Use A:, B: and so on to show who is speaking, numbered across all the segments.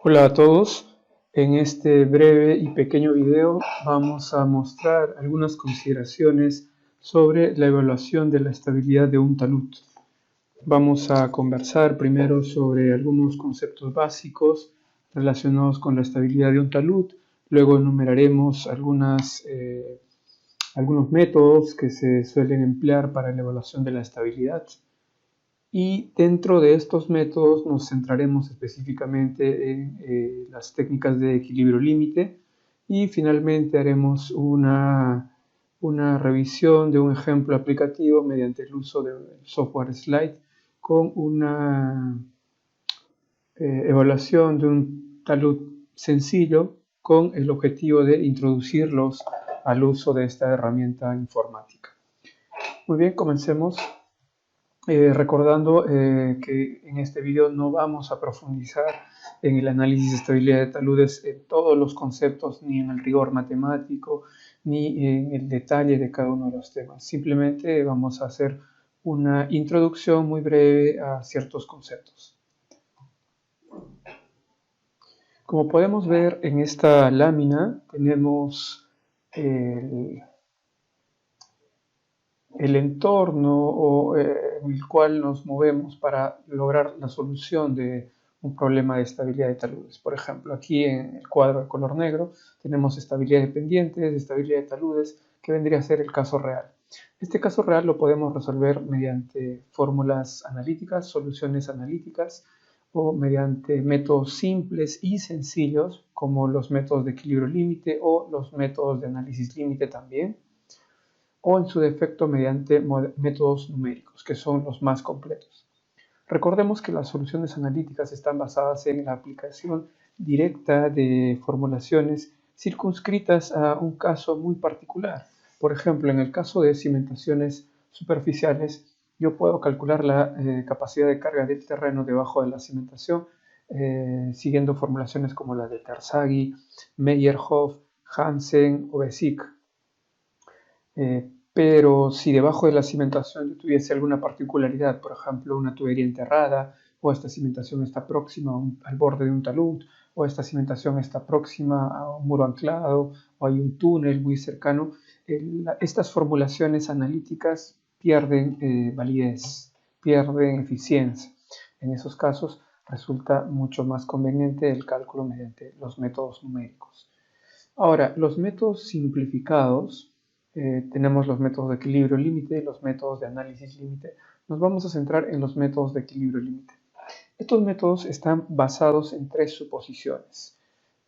A: Hola a todos, en este breve y pequeño video vamos a mostrar algunas consideraciones sobre la evaluación de la estabilidad de un talud. Vamos a conversar primero sobre algunos conceptos básicos relacionados con la estabilidad de un talud, luego enumeraremos algunos métodos que se suelen emplear para la evaluación de la estabilidad. Y dentro de estos métodos nos centraremos específicamente en las técnicas de equilibrio límite y finalmente haremos una revisión de un ejemplo aplicativo mediante el uso del software Slide con una evaluación de un talud sencillo con el objetivo de introducirlos al uso de esta herramienta informática. Muy bien, comencemos. Recordando que en este video no vamos a profundizar en el análisis de estabilidad de taludes en todos los conceptos, ni en el rigor matemático, ni en el detalle de cada uno de los temas. Simplemente vamos a hacer una introducción muy breve a ciertos conceptos. Como podemos ver en esta lámina, tenemos el entorno en el cual nos movemos para lograr la solución de un problema de estabilidad de taludes. Por ejemplo, aquí en el cuadro de color negro tenemos estabilidad de pendientes, estabilidad de taludes, que vendría a ser el caso real. Este caso real lo podemos resolver mediante fórmulas analíticas, soluciones analíticas, o mediante métodos simples y sencillos, como los métodos de equilibrio límite o los métodos de análisis límite también, o en su defecto mediante métodos numéricos, que son los más completos. Recordemos que las soluciones analíticas están basadas en la aplicación directa de formulaciones circunscritas a un caso muy particular. Por ejemplo, en el caso de cimentaciones superficiales, yo puedo calcular la capacidad de carga del terreno debajo de la cimentación siguiendo formulaciones como la de Terzaghi, Meyerhoff, Hansen o Besick. Pero si debajo de la cimentación yo tuviese alguna particularidad, por ejemplo, una tubería enterrada, o esta cimentación está próxima al borde de un talud, o esta cimentación está próxima a un muro anclado, o hay un túnel muy cercano, estas formulaciones analíticas pierden validez, pierden eficiencia. En esos casos resulta mucho más conveniente el cálculo mediante los métodos numéricos. Ahora, los métodos simplificados, tenemos los métodos de equilibrio límite y los métodos de análisis límite. Nos vamos a centrar en los métodos de equilibrio límite. Estos métodos están basados en tres suposiciones.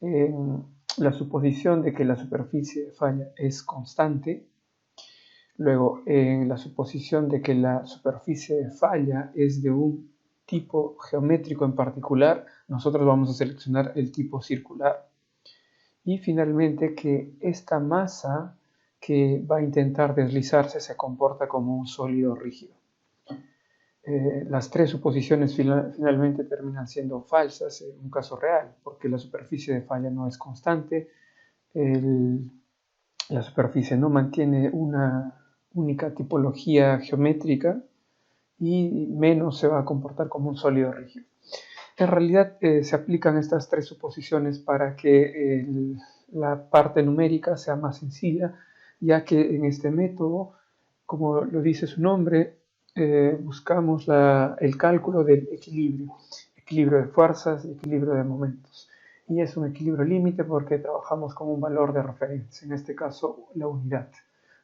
A: La suposición de que la superficie de falla es constante, luego en la suposición de que la superficie de falla es de un tipo geométrico en particular, nosotros vamos a seleccionar el tipo circular. Y finalmente que esta masa que va a intentar deslizarse se comporta como un sólido rígido. Las tres suposiciones finalmente terminan siendo falsas en un caso real, porque la superficie de falla no es constante, la superficie no mantiene una única tipología geométrica y menos se va a comportar como un sólido rígido. En realidad se aplican estas tres suposiciones para que la parte numérica sea más sencilla, ya que en este método, como lo dice su nombre, buscamos el cálculo del equilibrio de fuerzas y equilibrio de momentos. Y es un equilibrio límite porque trabajamos con un valor de referencia, en este caso la unidad.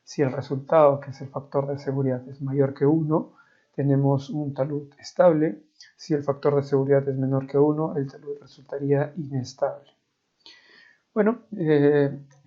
A: Si el resultado, que es el factor de seguridad, es mayor que 1, tenemos un talud estable. Si el factor de seguridad es menor que 1, el talud resultaría inestable. Bueno,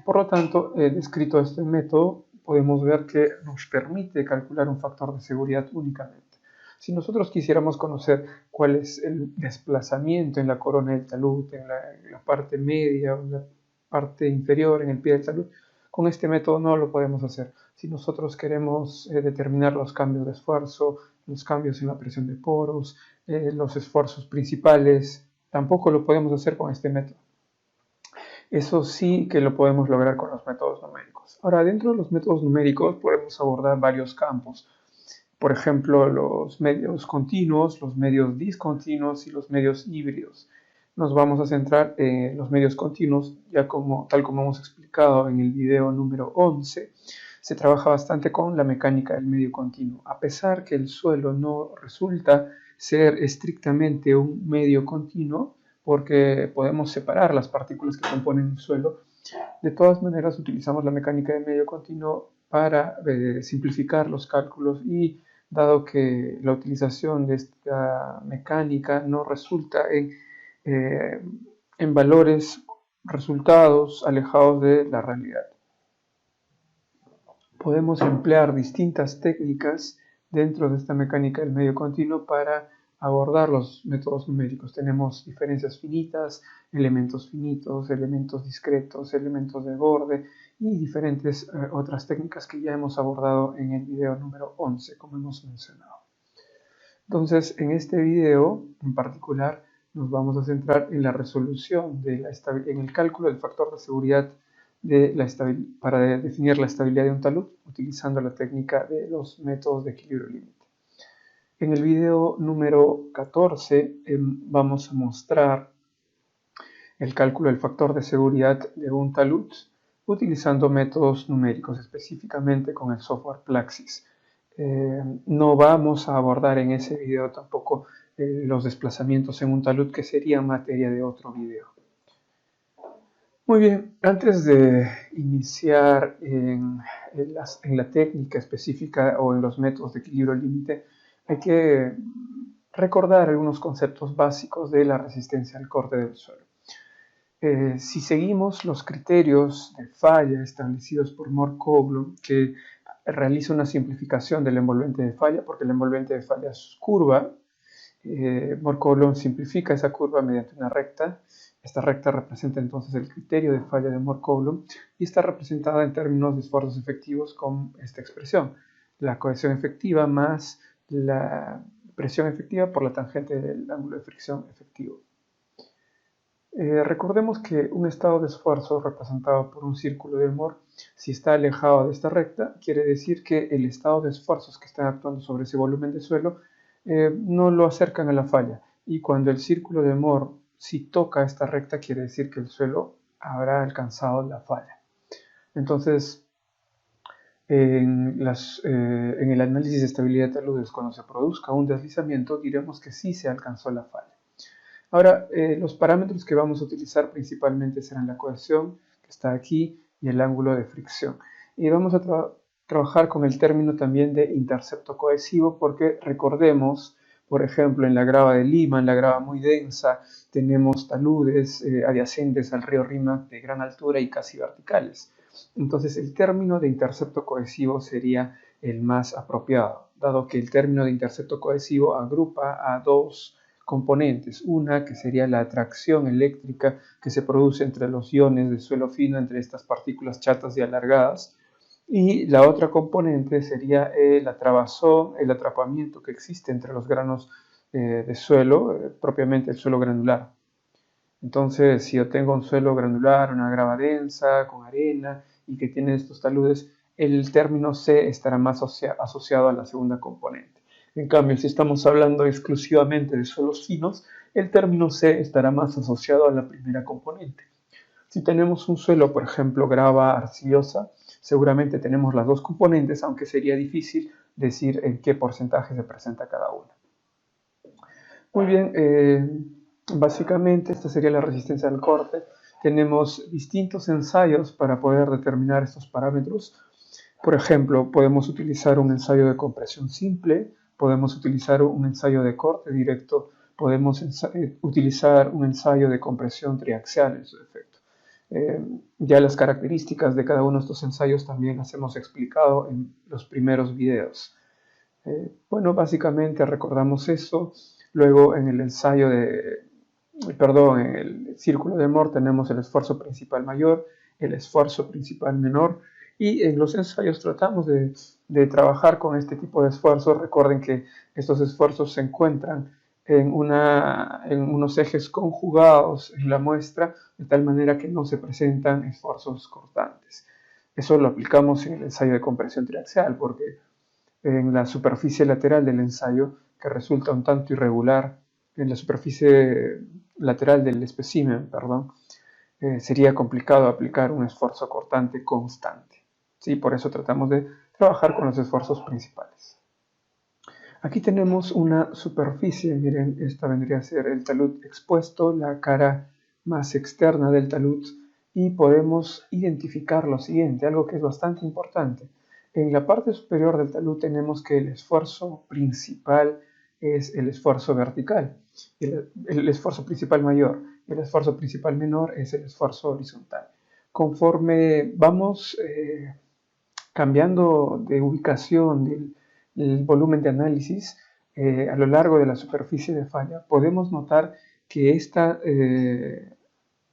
A: por lo tanto, descrito este método, podemos ver que nos permite calcular un factor de seguridad únicamente. Si nosotros quisiéramos conocer cuál es el desplazamiento en la corona del talud, en la parte media o en la parte inferior, en el pie del talud, con este método no lo podemos hacer. Si nosotros queremos determinar los cambios de esfuerzo, los cambios en la presión de poros, los esfuerzos principales, tampoco lo podemos hacer con este método. Eso sí que lo podemos lograr con los métodos numéricos. Ahora, dentro de los métodos numéricos podemos abordar varios campos. Por ejemplo, los medios continuos, los medios discontinuos y los medios híbridos. nos vamos a centrar en los medios continuos, tal como hemos explicado en el video número 11, se trabaja bastante con la mecánica del medio continuo. A pesar que el suelo no resulta ser estrictamente un medio continuo, porque podemos separar las partículas que componen el suelo, de todas maneras utilizamos la mecánica del medio continuo para simplificar los cálculos y dado que la utilización de esta mecánica no resulta eh, en valores, resultados alejados de la realidad. Podemos emplear distintas técnicas dentro de esta mecánica del medio continuo para abordar los métodos numéricos. Tenemos diferencias finitas, elementos discretos, elementos de borde y diferentes otras técnicas que ya hemos abordado en el video número 11, como hemos mencionado. Entonces, en este video en particular nos vamos a centrar en la resolución, en el cálculo del factor de seguridad para definir la estabilidad de un talud utilizando la técnica de los métodos de equilibrio límite. En el video número 14 vamos a mostrar el cálculo del factor de seguridad de un talud utilizando métodos numéricos, específicamente con el software Plaxis. No vamos a abordar en ese video tampoco los desplazamientos en un talud, que sería materia de otro video. Muy bien, antes de iniciar en la técnica específica o en los métodos de equilibrio límite, hay que recordar algunos conceptos básicos de la resistencia al corte del suelo. Si seguimos los criterios de falla establecidos por Moore-Coulomb, que realiza una simplificación del envolvente de falla, porque el envolvente de falla es curva, Moore-Coulomb simplifica esa curva mediante una recta. Esta recta representa entonces el criterio de falla de Moore-Coulomb y está representada en términos de esfuerzos efectivos con esta expresión: la cohesión efectiva más la presión efectiva por la tangente del ángulo de fricción efectivo. Recordemos que un estado de esfuerzo representado por un círculo de Moore, si está alejado de esta recta, quiere decir que el estado de esfuerzos que están actuando sobre ese volumen de suelo no lo acercan a la falla. Y cuando el círculo de Moore si toca esta recta, quiere decir que el suelo habrá alcanzado la falla. Entonces, en el análisis de estabilidad de taludes, cuando se produzca un deslizamiento, diremos que sí se alcanzó la falla. Ahora, los parámetros que vamos a utilizar principalmente serán la cohesión, que está aquí, y el ángulo de fricción. Y vamos a trabajar con el término también de intercepto cohesivo, porque recordemos, por ejemplo, en la grava de Lima, en la grava muy densa, tenemos taludes adyacentes al río Rímac de gran altura y casi verticales. Entonces, el término de intercepto cohesivo sería el más apropiado, dado que el término de intercepto cohesivo agrupa a dos componentes. Una que sería la atracción eléctrica que se produce entre los iones de suelo fino, entre estas partículas chatas y alargadas, y la otra componente sería la trabazón, el atrapamiento que existe entre los granos de suelo, propiamente el suelo granular. Entonces, si yo tengo un suelo granular, una grava densa, con arena, y que tiene estos taludes, el término C estará más asociado a la segunda componente. En cambio, si estamos hablando exclusivamente de suelos finos, el término C estará más asociado a la primera componente. Si tenemos un suelo, por ejemplo, grava arcillosa, seguramente tenemos las dos componentes, aunque sería difícil decir en qué porcentaje se presenta cada una. Muy bien, básicamente esta sería la resistencia al corte. Tenemos distintos ensayos para poder determinar estos parámetros. Por ejemplo, podemos utilizar un ensayo de compresión simple, podemos utilizar un ensayo de corte directo, podemos utilizar un ensayo de compresión triaxial en su defecto. Ya las características de cada uno de estos ensayos también las hemos explicado en los primeros videos. Bueno, básicamente recordamos eso. Luego en el en el círculo de Moore tenemos el esfuerzo principal mayor, el esfuerzo principal menor, y en los ensayos tratamos de trabajar con este tipo de esfuerzos. Recuerden que estos esfuerzos se encuentran en unos ejes conjugados en la muestra, de tal manera que no se presentan esfuerzos cortantes. Eso lo aplicamos en el ensayo de compresión triaxial, porque en la superficie lateral del ensayo, que resulta un tanto irregular en la superficie lateral del espécimen, perdón, sería complicado aplicar un esfuerzo cortante constante. ¿Sí? Por eso tratamos de trabajar con los esfuerzos principales. Aquí tenemos una superficie, miren, esta vendría a ser el talud expuesto, la cara más externa del talud, y podemos identificar lo siguiente, algo que es bastante importante. En la parte superior del talud tenemos que el esfuerzo principal es el esfuerzo vertical, el esfuerzo principal mayor, el esfuerzo principal menor es el esfuerzo horizontal. Conforme vamos cambiando de ubicación del volumen de análisis a lo largo de la superficie de falla, podemos notar que esta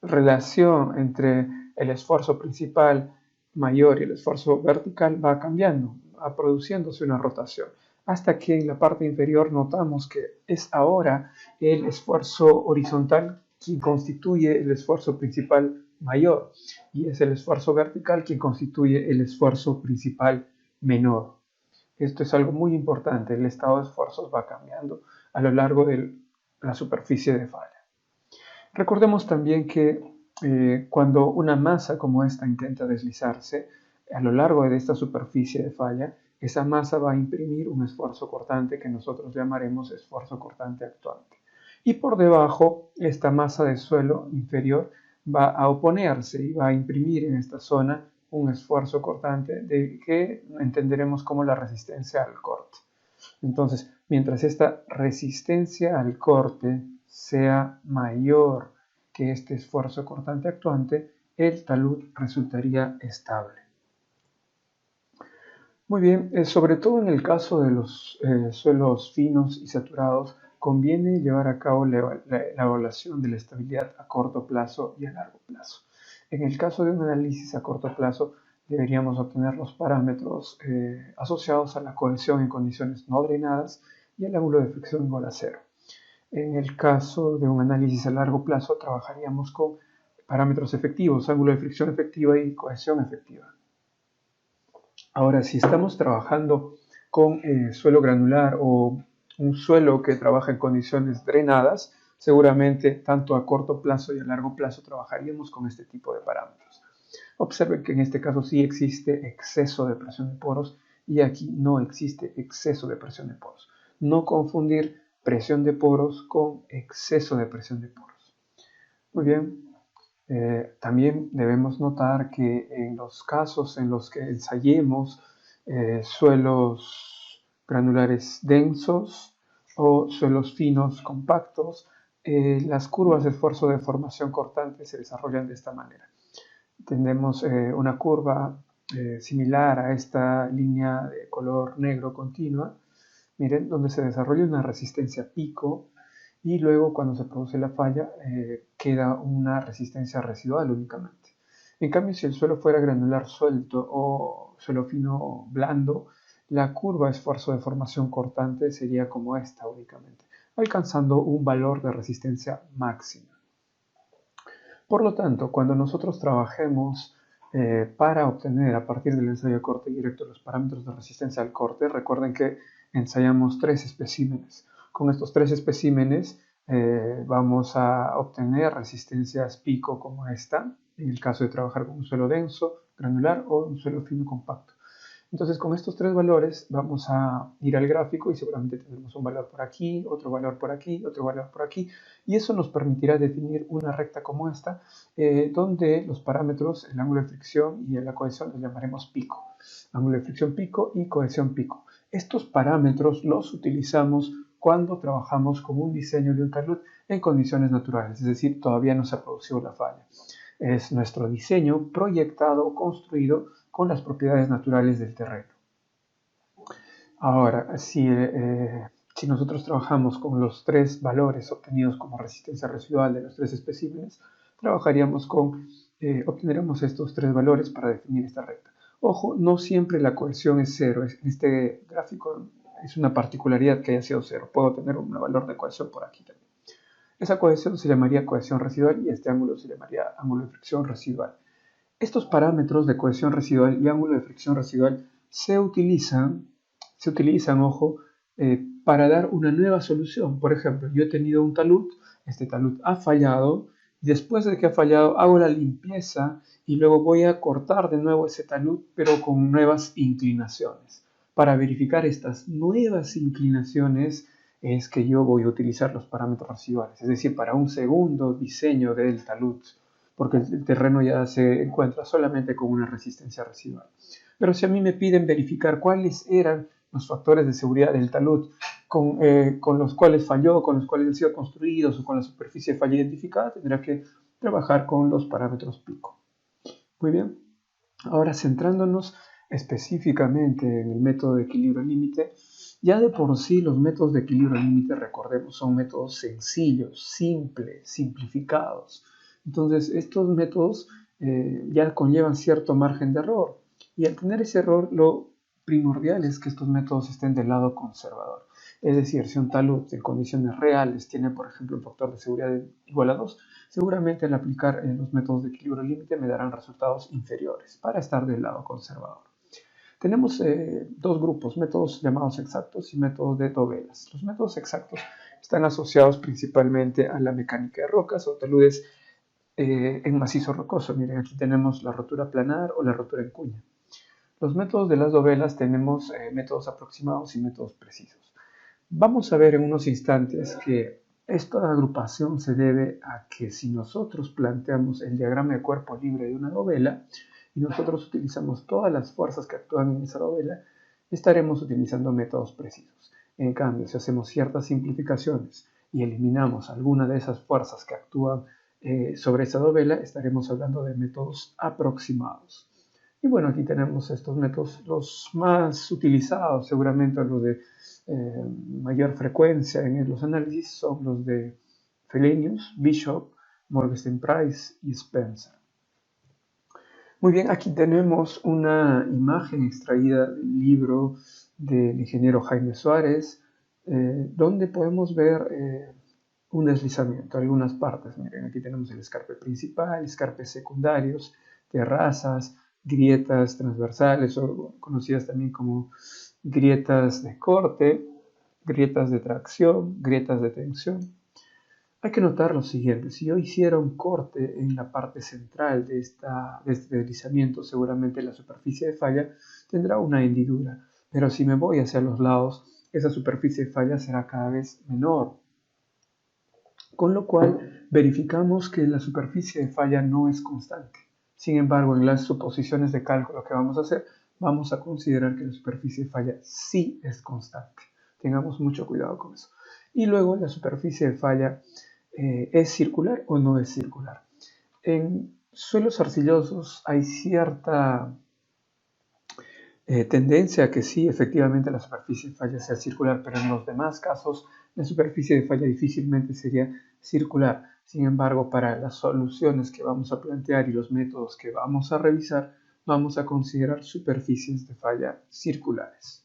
A: relación entre el esfuerzo principal mayor y el esfuerzo vertical va cambiando, va produciéndose una rotación, hasta que en la parte inferior notamos que es ahora el esfuerzo horizontal quien constituye el esfuerzo principal mayor y es el esfuerzo vertical quien constituye el esfuerzo principal menor. Esto es algo muy importante, el estado de esfuerzos va cambiando a lo largo de la superficie de falla. Recordemos también que cuando una masa como esta intenta deslizarse a lo largo de esta superficie de falla, esa masa va a imprimir un esfuerzo cortante que nosotros llamaremos esfuerzo cortante actuante. Y por debajo, esta masa de suelo inferior va a oponerse y va a imprimir en esta zona un esfuerzo cortante que entenderemos como la resistencia al corte. Entonces, mientras esta resistencia al corte sea mayor que este esfuerzo cortante actuante, el talud resultaría estable. Muy bien, sobre todo en el caso de los suelos finos y saturados, conviene llevar a cabo la evaluación de la estabilidad a corto plazo y a largo plazo. En el caso de un análisis a corto plazo, deberíamos obtener los parámetros asociados a la cohesión en condiciones no drenadas y el ángulo de fricción igual a cero. En el caso de un análisis a largo plazo, trabajaríamos con parámetros efectivos, ángulo de fricción efectiva y cohesión efectiva. Ahora, si estamos trabajando con suelo granular o un suelo que trabaja en condiciones drenadas, seguramente tanto a corto plazo y a largo plazo trabajaríamos con este tipo de parámetros. Observen que en este caso sí existe exceso de presión de poros y aquí no existe exceso de presión de poros. No confundir presión de poros con exceso de presión de poros. Muy bien. También debemos notar que en los casos en los que ensayemos suelos granulares densos o suelos finos compactos, las curvas de esfuerzo de formación cortante se desarrollan de esta manera. Tenemos una curva similar a esta línea de color negro continua, miren, donde se desarrolla una resistencia pico y luego cuando se produce la falla queda una resistencia residual únicamente. En cambio, si el suelo fuera granular suelto o suelo fino blando, la curva de esfuerzo de formación cortante sería como esta únicamente, alcanzando un valor de resistencia máxima. Por lo tanto, cuando nosotros trabajemos para obtener a partir del ensayo de corte directo los parámetros de resistencia al corte, recuerden que ensayamos 3 especímenes. Con estos 3 especímenes vamos a obtener resistencias pico como esta, en el caso de trabajar con un suelo denso, granular o un suelo fino compacto. Entonces con estos 3 valores vamos a ir al gráfico y seguramente tendremos un valor por aquí, otro valor por aquí, otro valor por aquí, y eso nos permitirá definir una recta como esta, donde los parámetros, el ángulo de fricción y la cohesión los llamaremos pico. Ángulo de fricción pico y cohesión pico. Estos parámetros los utilizamos cuando trabajamos con un diseño de un talud en condiciones naturales, es decir, todavía no se ha producido la falla. Es nuestro diseño proyectado, construido con las propiedades naturales del terreno. Ahora, si nosotros trabajamos con los 3 valores obtenidos como resistencia residual de los 3 especímenes, obtendremos estos 3 valores para definir esta recta. Ojo, no siempre la cohesión es 0. En este gráfico es una particularidad que haya sido 0. Puedo tener un valor de cohesión por aquí también. Esa cohesión se llamaría cohesión residual y este ángulo se llamaría ángulo de fricción residual. Estos parámetros de cohesión residual y ángulo de fricción residual se utilizan, ojo, para dar una nueva solución. Por ejemplo, yo he tenido un talud, este talud ha fallado, y después de que ha fallado hago la limpieza y luego voy a cortar de nuevo ese talud, pero con nuevas inclinaciones. Para verificar estas nuevas inclinaciones es que yo voy a utilizar los parámetros residuales, es decir, para un segundo diseño del talud, porque el terreno ya se encuentra solamente con una resistencia residual. Pero si a mí me piden verificar cuáles eran los factores de seguridad del talud con los cuales falló, con los cuales han sido construidos o con la superficie de falla identificada, tendrá que trabajar con los parámetros pico. Muy bien, ahora centrándonos específicamente en el método de equilibrio límite, ya de por sí los métodos de equilibrio límite, recordemos, son métodos sencillos, simples, simplificados. Entonces, estos métodos ya conllevan cierto margen de error. Y al tener ese error, lo primordial es que estos métodos estén del lado conservador. Es decir, si un talud en condiciones reales tiene, por ejemplo, un factor de seguridad igual a 2, seguramente al aplicar los métodos de equilibrio límite me darán resultados inferiores para estar del lado conservador. Tenemos dos grupos, métodos llamados exactos y métodos de dovelas. Los métodos exactos están asociados principalmente a la mecánica de rocas o taludes en macizo rocoso. Miren, aquí tenemos la rotura planar o la rotura en cuña. Los métodos de las dovelas tenemos métodos aproximados y métodos precisos. Vamos a ver en unos instantes que esta agrupación se debe a que si nosotros planteamos el diagrama de cuerpo libre de una dovela y nosotros utilizamos todas las fuerzas que actúan en esa dovela, estaremos utilizando métodos precisos. En cambio, si hacemos ciertas simplificaciones y eliminamos alguna de esas fuerzas que actúan sobre esa dovela, estaremos hablando de métodos aproximados. Y bueno, aquí tenemos estos métodos, los más utilizados, seguramente los de mayor frecuencia en los análisis son los de Frobenius, Bishop, Morgenstern Price y Spencer. Muy bien, aquí tenemos una imagen extraída del libro del ingeniero Jaime Suárez, donde podemos ver un deslizamiento, algunas partes. Miren, aquí tenemos el escarpe principal, escarpes secundarios, terrazas, grietas transversales, o conocidas también como grietas de corte, grietas de tracción, grietas de tensión. Hay que notar lo siguiente: si yo hiciera un corte en la parte central de este deslizamiento, seguramente la superficie de falla tendrá una hendidura, pero si me voy hacia los lados, esa superficie de falla será cada vez menor. Con lo cual, verificamos que la superficie de falla no es constante. Sin embargo, en las suposiciones de cálculo que vamos a hacer, vamos a considerar que la superficie de falla sí es constante. Tengamos mucho cuidado con eso. Y luego, la superficie de falla ¿es circular o no es circular? En suelos arcillosos hay cierta tendencia a que sí, efectivamente, la superficie de falla sea circular, pero en los demás casos la superficie de falla difícilmente sería circular. Sin embargo, para las soluciones que vamos a plantear y los métodos que vamos a revisar, vamos a considerar superficies de falla circulares.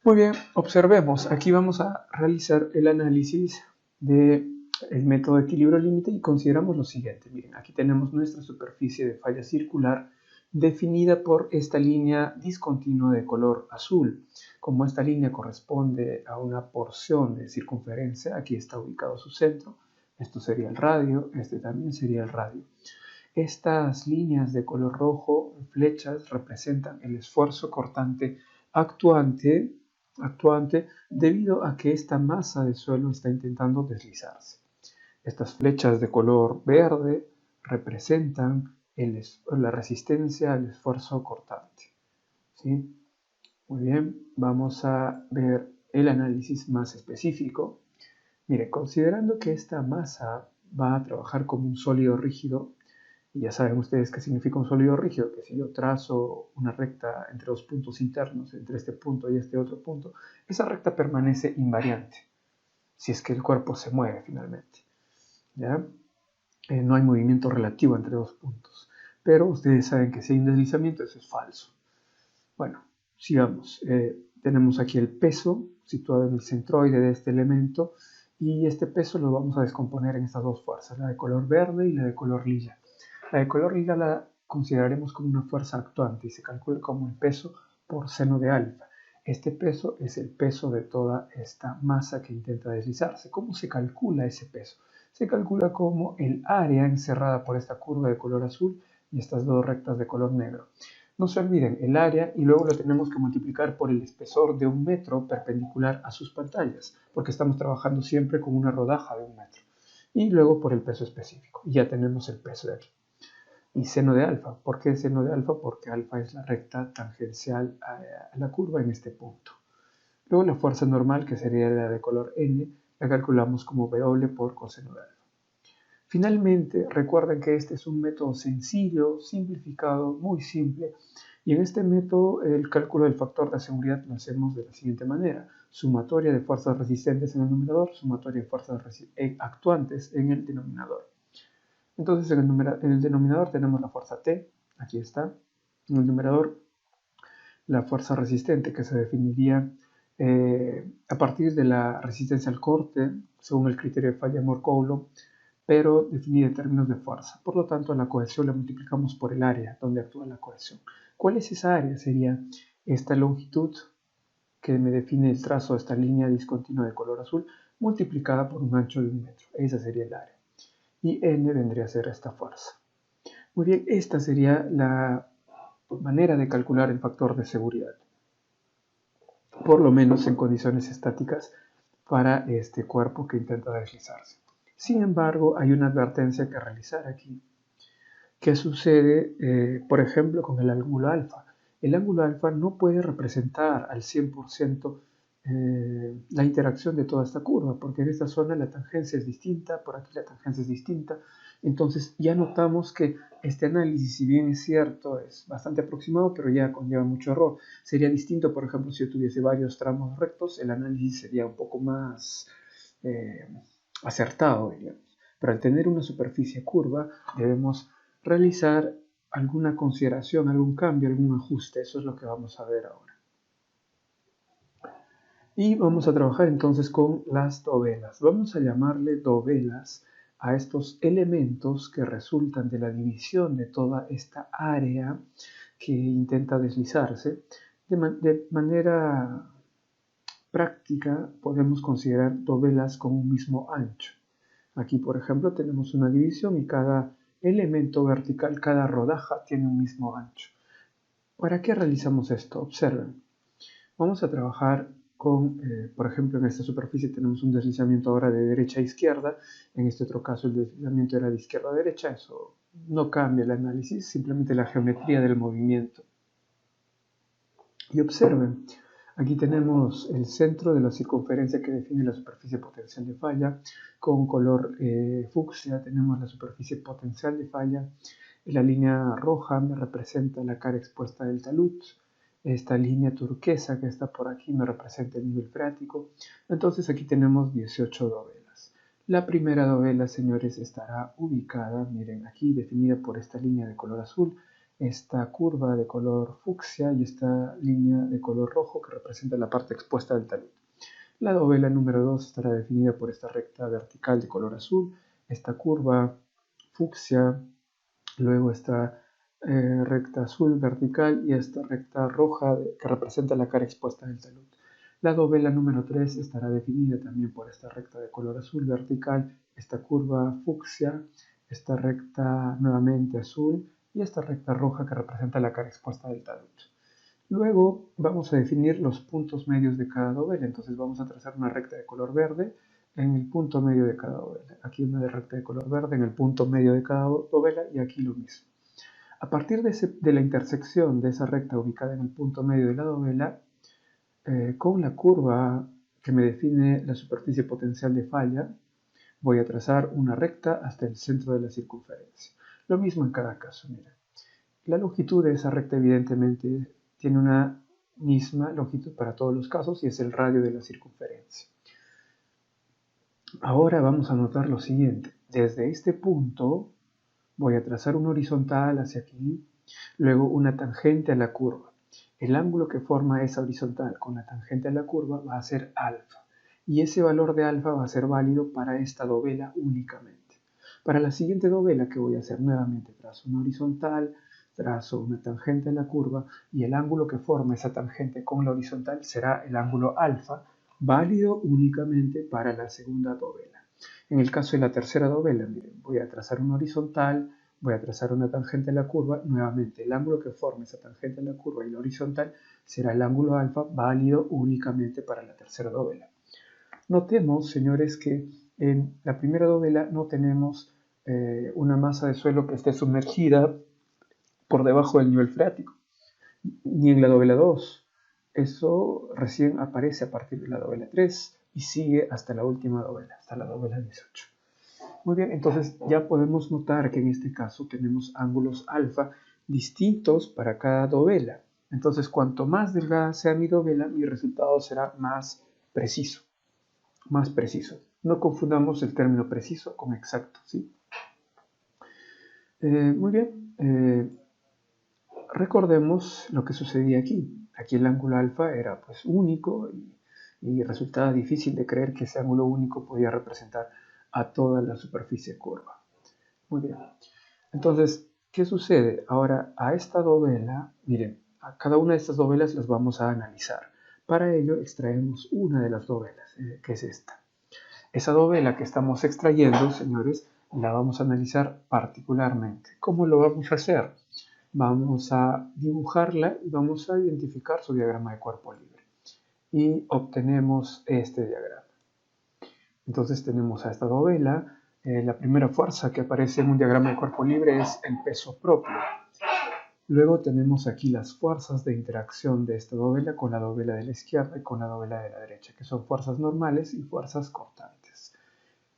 A: Muy bien, observemos. Aquí vamos a realizar el análisis del método de equilibrio límite y consideramos lo siguiente. Miren, aquí tenemos nuestra superficie de falla circular definida por esta línea discontinua de color azul. Como esta línea corresponde a una porción de circunferencia, aquí está ubicado su centro. Esto sería el radio, este también sería el radio. Estas líneas de color rojo, flechas, representan el esfuerzo cortante actuante debido a que esta masa de suelo está intentando deslizarse. Estas flechas de color verde representan la resistencia al esfuerzo cortante. ¿Sí? Muy bien, vamos a ver el análisis más específico. Mire, considerando que esta masa va a trabajar como un sólido rígido, y ya saben ustedes qué significa un sólido rígido, que si yo trazo una recta entre dos puntos internos, entre este punto y este otro punto, esa recta permanece invariante, si es que el cuerpo se mueve finalmente. ¿Ya? No hay movimiento relativo entre dos puntos. Pero ustedes saben que si hay un deslizamiento, eso es falso. Bueno, sigamos. Tenemos aquí el peso situado en el centroide de este elemento, y este peso lo vamos a descomponer en estas dos fuerzas, la de color verde y la de color lila. La de color lila la consideraremos como una fuerza actuante y se calcula como el peso por seno de alfa. Este peso es el peso de toda esta masa que intenta deslizarse. ¿Cómo se calcula ese peso? Se calcula como el área encerrada por esta curva de color azul y estas dos rectas de color negro. No se olviden, el área y luego lo tenemos que multiplicar por el espesor de 1 metro perpendicular a sus pantallas, porque estamos trabajando siempre con una rodaja de 1 metro. Y luego por el peso específico. Y ya tenemos el peso de aquí. Y seno de alfa. ¿Por qué seno de alfa? Porque alfa es la recta tangencial a la curva en este punto. Luego la fuerza normal, que sería la de color n, la calculamos como W por coseno de alfa. Finalmente, recuerden que este es un método sencillo, simplificado, muy simple. Y en este método el cálculo del factor de seguridad lo hacemos de la siguiente manera. Sumatoria de fuerzas resistentes en el numerador, sumatoria de fuerzas actuantes en el denominador. Entonces en el denominador tenemos la fuerza T, aquí está. En el numerador la fuerza resistente, que se definiría a partir de la resistencia al corte, según el criterio de Falla-Moore-Coulomb, pero definida en términos de fuerza. Por lo tanto, la cohesión la multiplicamos por el área donde actúa la cohesión. ¿Cuál es esa área? Sería esta longitud que me define el trazo de esta línea discontinua de color azul multiplicada por un ancho de 1 metro. Esa sería el área. Y n vendría a ser esta fuerza. Muy bien, esta sería la manera de calcular el factor de seguridad, por lo menos en condiciones estáticas para este cuerpo que intenta deslizarse. Sin embargo, hay una advertencia que realizar aquí. ¿Qué sucede, por ejemplo, con el ángulo alfa? El ángulo alfa no puede representar al 100% la interacción de toda esta curva, porque en esta zona la tangencia es distinta, por aquí la tangencia es distinta. Entonces ya notamos que este análisis, si bien es cierto, es bastante aproximado, pero ya conlleva mucho error. Sería distinto, por ejemplo, si yo tuviese varios tramos rectos, el análisis sería un poco más acertado, digamos. Pero al tener una superficie curva, debemos realizar alguna consideración, algún cambio, algún ajuste. Eso es lo que vamos a ver ahora. Y vamos a trabajar entonces con las dovelas. Vamos a llamarle dovelas a estos elementos que resultan de la división de toda esta área que intenta deslizarse. De manera práctica podemos considerar dovelas con un mismo ancho. Aquí, por ejemplo, tenemos una división y cada elemento vertical, cada rodaja tiene un mismo ancho. ¿Para qué realizamos esto? Observen. Vamos a trabajar con, por ejemplo, en esta superficie tenemos un deslizamiento ahora de derecha a izquierda. En este otro caso el deslizamiento era de izquierda a derecha. Eso no cambia el análisis, simplemente la geometría del movimiento. Y observen, aquí tenemos el centro de la circunferencia que define la superficie potencial de falla. Con color fucsia tenemos la superficie potencial de falla. La línea roja me representa la cara expuesta del talud. Esta línea turquesa que está por aquí me representa el nivel freático. Entonces aquí tenemos 18 dovelas. La primera dovela, señores, estará ubicada, miren, aquí definida por esta línea de color azul, esta curva de color fucsia y esta línea de color rojo que representa la parte expuesta del talud. La dovela número 2 estará definida por esta recta vertical de color azul, esta curva fucsia, luego esta recta azul vertical y esta recta roja que representa la cara expuesta del talud. La dovela número 3 estará definida también por esta recta de color azul vertical, esta curva fucsia, esta recta nuevamente azul y esta recta roja que representa la cara expuesta del talud. Luego vamos a definir los puntos medios de cada dovela, entonces vamos a trazar una recta de color verde en el punto medio de cada dovela. Aquí una recta de color verde en el punto medio de cada dovela y aquí lo mismo. A partir de la intersección de esa recta ubicada en el punto medio de la dovela, con la curva que me define la superficie potencial de falla, voy a trazar una recta hasta el centro de la circunferencia. Lo mismo en cada caso, mira. La longitud de esa recta evidentemente tiene una misma longitud para todos los casos y es el radio de la circunferencia. Ahora vamos a notar lo siguiente. Desde este punto voy a trazar una horizontal hacia aquí, luego una tangente a la curva. El ángulo que forma esa horizontal con la tangente a la curva va a ser alfa. Y ese valor de alfa va a ser válido para esta dovela únicamente. Para la siguiente dovela que voy a hacer nuevamente trazo una horizontal, trazo una tangente a la curva y el ángulo que forma esa tangente con la horizontal será el ángulo alfa, válido únicamente para la segunda dovela. En el caso de la tercera dovela, miren, voy a trazar una horizontal, voy a trazar una tangente a la curva, nuevamente el ángulo que forma esa tangente a la curva y la horizontal será el ángulo alfa, válido únicamente para la tercera dovela. Notemos, señores, que en la primera dovela no tenemos una masa de suelo que esté sumergida por debajo del nivel freático, ni en la dovela 2. Eso recién aparece a partir de la dovela 3 y sigue hasta la última dovela, hasta la dovela 18. Muy bien, entonces ya podemos notar que en este caso tenemos ángulos alfa distintos para cada dovela. Entonces, cuanto más delgada sea mi dovela, mi resultado será más preciso. Más preciso. No confundamos el término preciso con exacto, ¿sí? Muy bien. Recordemos lo que sucedía aquí. Aquí el ángulo alfa era pues único y resultaba difícil de creer que ese ángulo único podía representar a toda la superficie curva. Muy bien. Entonces, ¿qué sucede? Ahora, a esta dovela, miren, a cada una de estas dovelas las vamos a analizar. Para ello extraemos una de las dovelas, que es esta. Esa dovela que estamos extrayendo, señores, la vamos a analizar particularmente. ¿Cómo lo vamos a hacer? Vamos a dibujarla y vamos a identificar su diagrama de cuerpo libre. Y obtenemos este diagrama. Entonces tenemos a esta dovela. La primera fuerza que aparece en un diagrama de cuerpo libre es el peso propio. Luego tenemos aquí las fuerzas de interacción de esta dovela con la dovela de la izquierda y con la dovela de la derecha, que son fuerzas normales y fuerzas cortantes.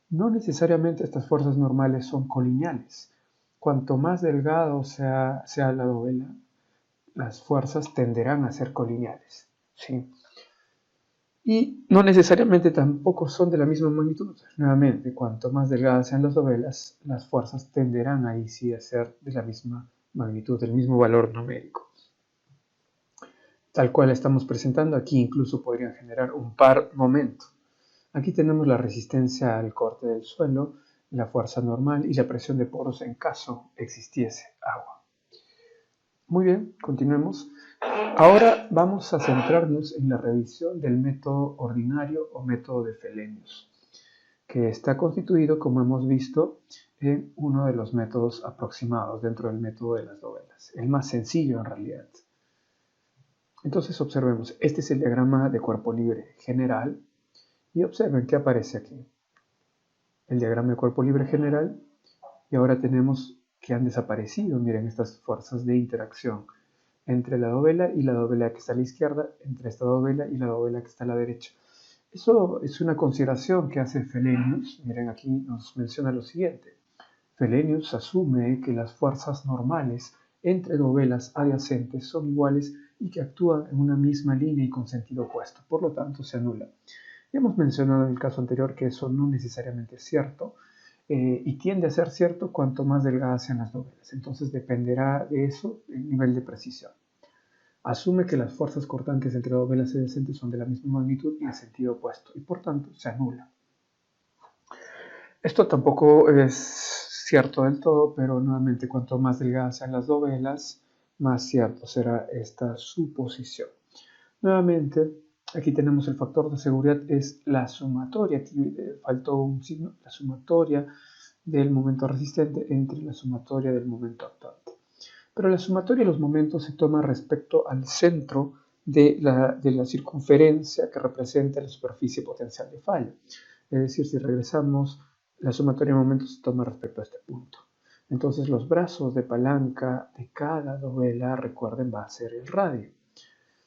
A: No necesariamente estas fuerzas normales son colineales. Cuanto más delgado sea la dovela, las fuerzas tenderán a ser colineales, ¿sí? Y no necesariamente tampoco son de la misma magnitud. Nuevamente, cuanto más delgadas sean las dovelas, las fuerzas tenderán ahí sí a ser de la misma magnitud, del mismo valor numérico. Tal cual estamos presentando, aquí incluso podrían generar un par momento. Aquí tenemos la resistencia al corte del suelo, la fuerza normal y la presión de poros en caso existiese agua. Muy bien, continuemos. Ahora vamos a centrarnos en la revisión del método ordinario o método de Fellenius, que está constituido, como hemos visto, en uno de los métodos aproximados dentro del método de las dovelas, el más sencillo en realidad. Entonces observemos, este es el diagrama de cuerpo libre general y observen qué aparece aquí. El diagrama de cuerpo libre general y ahora tenemos que han desaparecido, miren, estas fuerzas de interacción entre la dovela y la dovela que está a la izquierda, entre esta dovela y la dovela que está a la derecha. Eso es una consideración que hace Fellenius. Miren, aquí nos menciona lo siguiente. Fellenius asume que las fuerzas normales entre dovelas adyacentes son iguales y que actúan en una misma línea y con sentido opuesto, por lo tanto se anula. Ya hemos mencionado en el caso anterior que eso no necesariamente es cierto, y tiende a ser cierto cuanto más delgadas sean las dovelas. Entonces dependerá de eso el nivel de precisión. Asume que las fuerzas cortantes entre dovelas adyacentes son de la misma magnitud y en sentido opuesto, y por tanto se anula. Esto tampoco es cierto del todo, pero nuevamente cuanto más delgadas sean las dovelas, más cierto será esta suposición. Nuevamente, aquí tenemos el factor de seguridad, es la sumatoria, aquí faltó un signo, la sumatoria del momento resistente entre la sumatoria del momento actuante. Pero la sumatoria de los momentos se toma respecto al centro de la circunferencia que representa la superficie potencial de falla. Es decir, si regresamos, la sumatoria de momentos se toma respecto a este punto. Entonces los brazos de palanca de cada dovela, recuerden, va a ser el radio.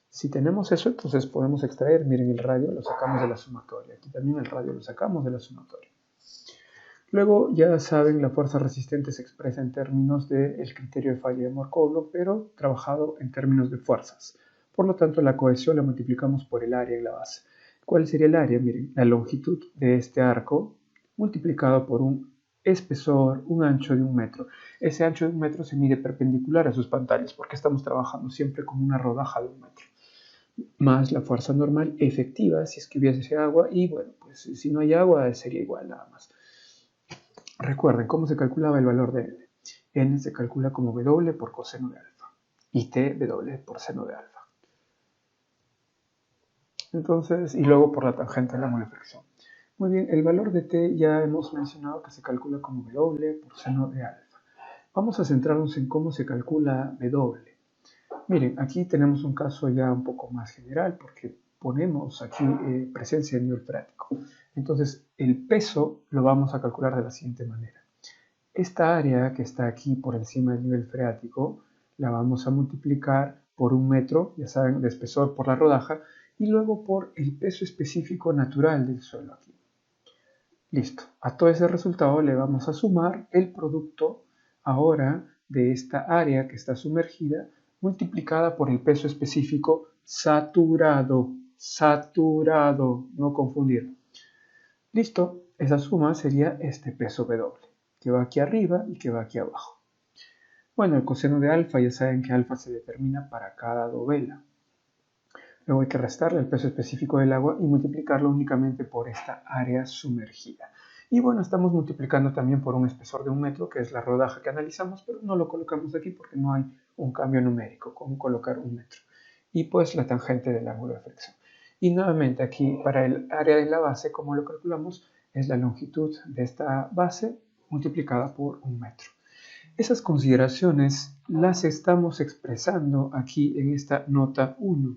A: Si tenemos eso, entonces podemos extraer, miren, el radio lo sacamos de la sumatoria. Aquí también el radio lo sacamos de la sumatoria. Luego, ya saben, la fuerza resistente se expresa en términos del criterio de falla de Markov, pero trabajado en términos de fuerzas. Por lo tanto, la cohesión la multiplicamos por el área en la base. ¿Cuál sería el área? Miren, la longitud de este arco multiplicado por un espesor, un ancho de 1 metro. Ese ancho de 1 metro se mide perpendicular a sus pantallas porque estamos trabajando siempre con una rodaja de 1 metro. Más la fuerza normal efectiva si es que hubiese agua y bueno, pues si no hay agua sería igual nada más. Recuerden cómo se calculaba el valor de N. N se calcula como W por coseno de alfa y T W por seno de alfa. Entonces, y luego por la tangente de la ángulo de fricción. Muy bien, el valor de T ya hemos mencionado que se calcula como W por seno de alfa. Vamos a centrarnos en cómo se calcula W. Miren, aquí tenemos un caso ya un poco más general porque ponemos aquí presencia de nivel freático. Entonces, el peso lo vamos a calcular de la siguiente manera. Esta área que está aquí por encima del nivel freático la vamos a multiplicar por 1 metro, ya saben, de espesor por la rodaja, y luego por el peso específico natural del suelo aquí. Listo. A todo ese resultado le vamos a sumar el producto ahora de esta área que está sumergida multiplicada por el peso específico saturado. Saturado, no confundir. Listo. Esa suma sería este peso W, que va aquí arriba y que va aquí abajo. Bueno, el coseno de alfa, ya saben que alfa se determina para cada dovela. Luego hay que restarle el peso específico del agua y multiplicarlo únicamente por esta área sumergida. Y bueno, estamos multiplicando también por un espesor de 1 metro, que es la rodaja que analizamos, pero no lo colocamos aquí porque no hay un cambio numérico con colocar 1 metro. Y pues la tangente del ángulo de fricción. Y nuevamente aquí para el área de la base, como lo calculamos, es la longitud de esta base multiplicada por 1 metro. Esas consideraciones las estamos expresando aquí en esta nota 1.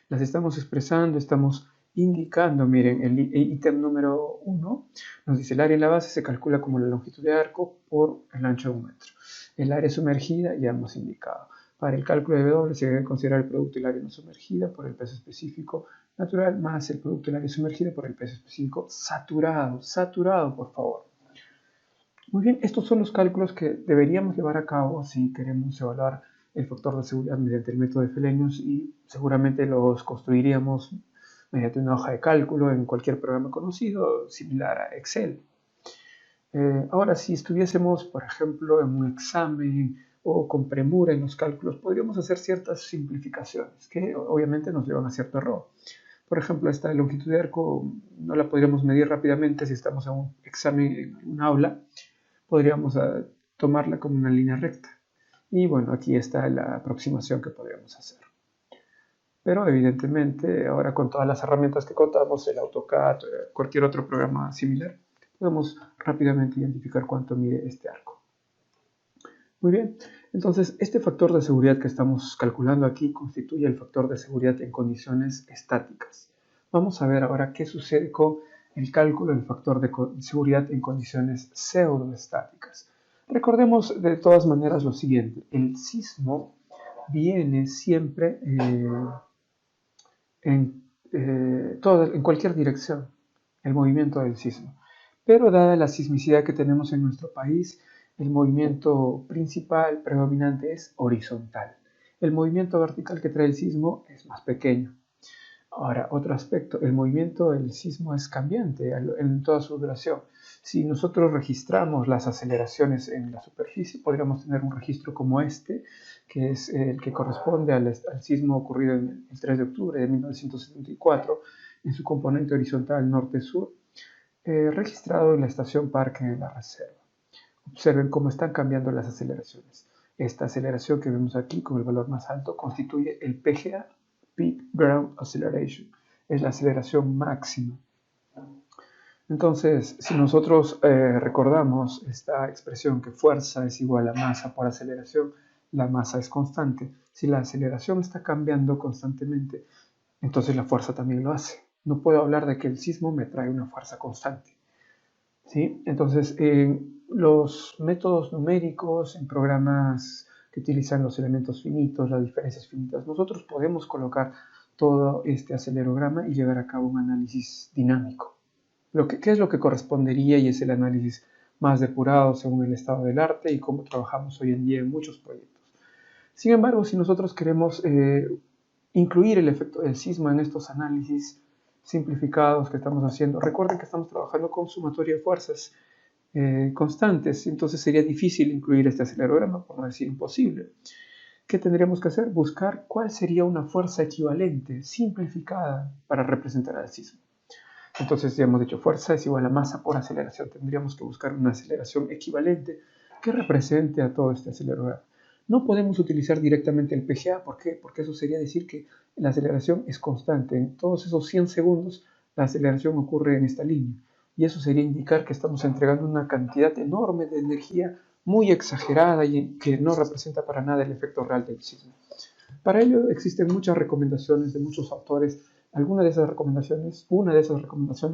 A: Las estamos expresando, estamos indicando, miren, el ítem número 1 nos dice el área en la base se calcula como la longitud de arco por el ancho de 1 metro. El área sumergida ya hemos indicado. Para el cálculo de W se debe considerar el producto del área no sumergida por el peso específico natural más el producto del área sumergida por el peso específico saturado. Saturado, por favor. Muy bien, estos son los cálculos que deberíamos llevar a cabo si queremos evaluar el factor de seguridad mediante el método de Fellenius y seguramente los construiríamos mediante una hoja de cálculo en cualquier programa conocido, similar a Excel. Ahora, si estuviésemos, por ejemplo, en un examen o con premura en los cálculos, podríamos hacer ciertas simplificaciones que obviamente nos llevan a cierto error. Por ejemplo, esta longitud de arco no la podríamos medir rápidamente si estamos en un examen en un aula. Podríamos tomarla como una línea recta. Y bueno, aquí está la aproximación que podríamos hacer. Pero evidentemente, ahora con todas las herramientas que contamos, el AutoCAD, cualquier otro programa similar, podemos rápidamente identificar cuánto mide este arco. Muy bien, entonces este factor de seguridad que estamos calculando aquí constituye el factor de seguridad en condiciones estáticas. Vamos a ver ahora qué sucede con el cálculo del factor de seguridad en condiciones pseudoestáticas. Recordemos de todas maneras lo siguiente, el sismo viene siempre en cualquier dirección, el movimiento del sismo. Pero dada la sismicidad que tenemos en nuestro país, el movimiento principal, predominante, es horizontal. El movimiento vertical que trae el sismo es más pequeño. Ahora, otro aspecto, el movimiento del sismo es cambiante en toda su duración. Si nosotros registramos las aceleraciones en la superficie, podríamos tener un registro como este, que es el que corresponde al sismo ocurrido el 3 de octubre de 1974, en su componente horizontal norte-sur, registrado en la estación Parque de la Reserva. Observen cómo están cambiando las aceleraciones. Esta aceleración que vemos aquí con el valor más alto constituye el PGA, Peak Ground Acceleration, es la aceleración máxima. Entonces, si nosotros recordamos esta expresión que fuerza es igual a masa por aceleración, la masa es constante. Si la aceleración está cambiando constantemente, entonces la fuerza también lo hace. No puedo hablar de que el sismo me trae una fuerza constante. ¿Sí? Entonces, los métodos numéricos en programas que utilizan los elementos finitos, las diferencias finitas, nosotros podemos colocar todo este acelerograma y llevar a cabo un análisis dinámico. ¿Qué es lo que correspondería y es el análisis más depurado según el estado del arte y cómo trabajamos hoy en día en muchos proyectos? Sin embargo, si nosotros queremos incluir el efecto del sismo en estos análisis simplificados que estamos haciendo, recuerden que estamos trabajando con sumatoria de fuerzas constantes, entonces sería difícil incluir este acelerograma, por no decir imposible. ¿Qué tendríamos que hacer? Buscar cuál sería una fuerza equivalente, simplificada, para representar al sismo. Entonces ya hemos dicho, fuerza es igual a masa por aceleración. Tendríamos que buscar una aceleración equivalente que represente a todo este acelerogramo. No podemos utilizar directamente el PGA, ¿por qué? Porque eso sería decir que la aceleración es constante. En todos esos 100 segundos la aceleración ocurre en esta línea. Y eso sería indicar que estamos entregando una cantidad enorme de energía muy exagerada y que no representa para nada el efecto real del sismo. Para ello existen muchas recomendaciones de muchos autores. Una de esas recomendaciones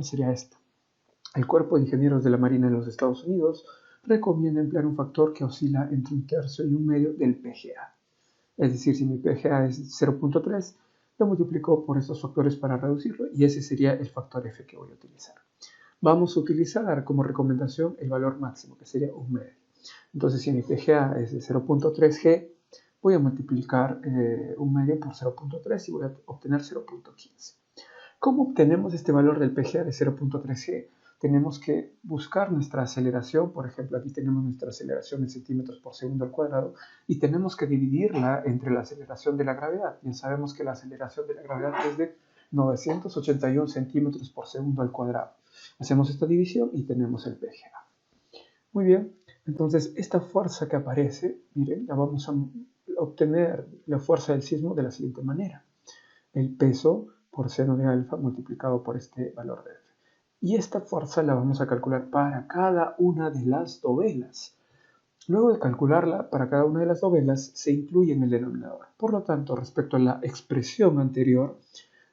A: sería esta. El Cuerpo de Ingenieros de la Marina de los Estados Unidos recomienda emplear un factor que oscila entre 1/3 y 1/2 del PGA. Es decir, si mi PGA es 0.3, lo multiplico por estos factores para reducirlo y ese sería el factor F que voy a utilizar. Vamos a utilizar como recomendación el valor máximo, que sería 1/2. Entonces, si mi PGA es de 0.3 G, voy a multiplicar 1/2 por 0.3 y voy a obtener 0.15. ¿Cómo obtenemos este valor del PGA de 0.3 G? Tenemos que buscar nuestra aceleración, por ejemplo, aquí tenemos nuestra aceleración en centímetros por segundo al cuadrado, y tenemos que dividirla entre la aceleración de la gravedad. Bien sabemos que la aceleración de la gravedad es de 981 centímetros por segundo al cuadrado. Hacemos esta división y tenemos el PGA. Muy bien, entonces esta fuerza que aparece, miren, la vamos a obtener la fuerza del sismo de la siguiente manera. El peso por seno de alfa multiplicado por este valor de F. Y esta fuerza la vamos a calcular para cada una de las dovelas. Luego de calcularla para cada una de las dovelas, se incluye en el denominador. Por lo tanto, respecto a la expresión anterior,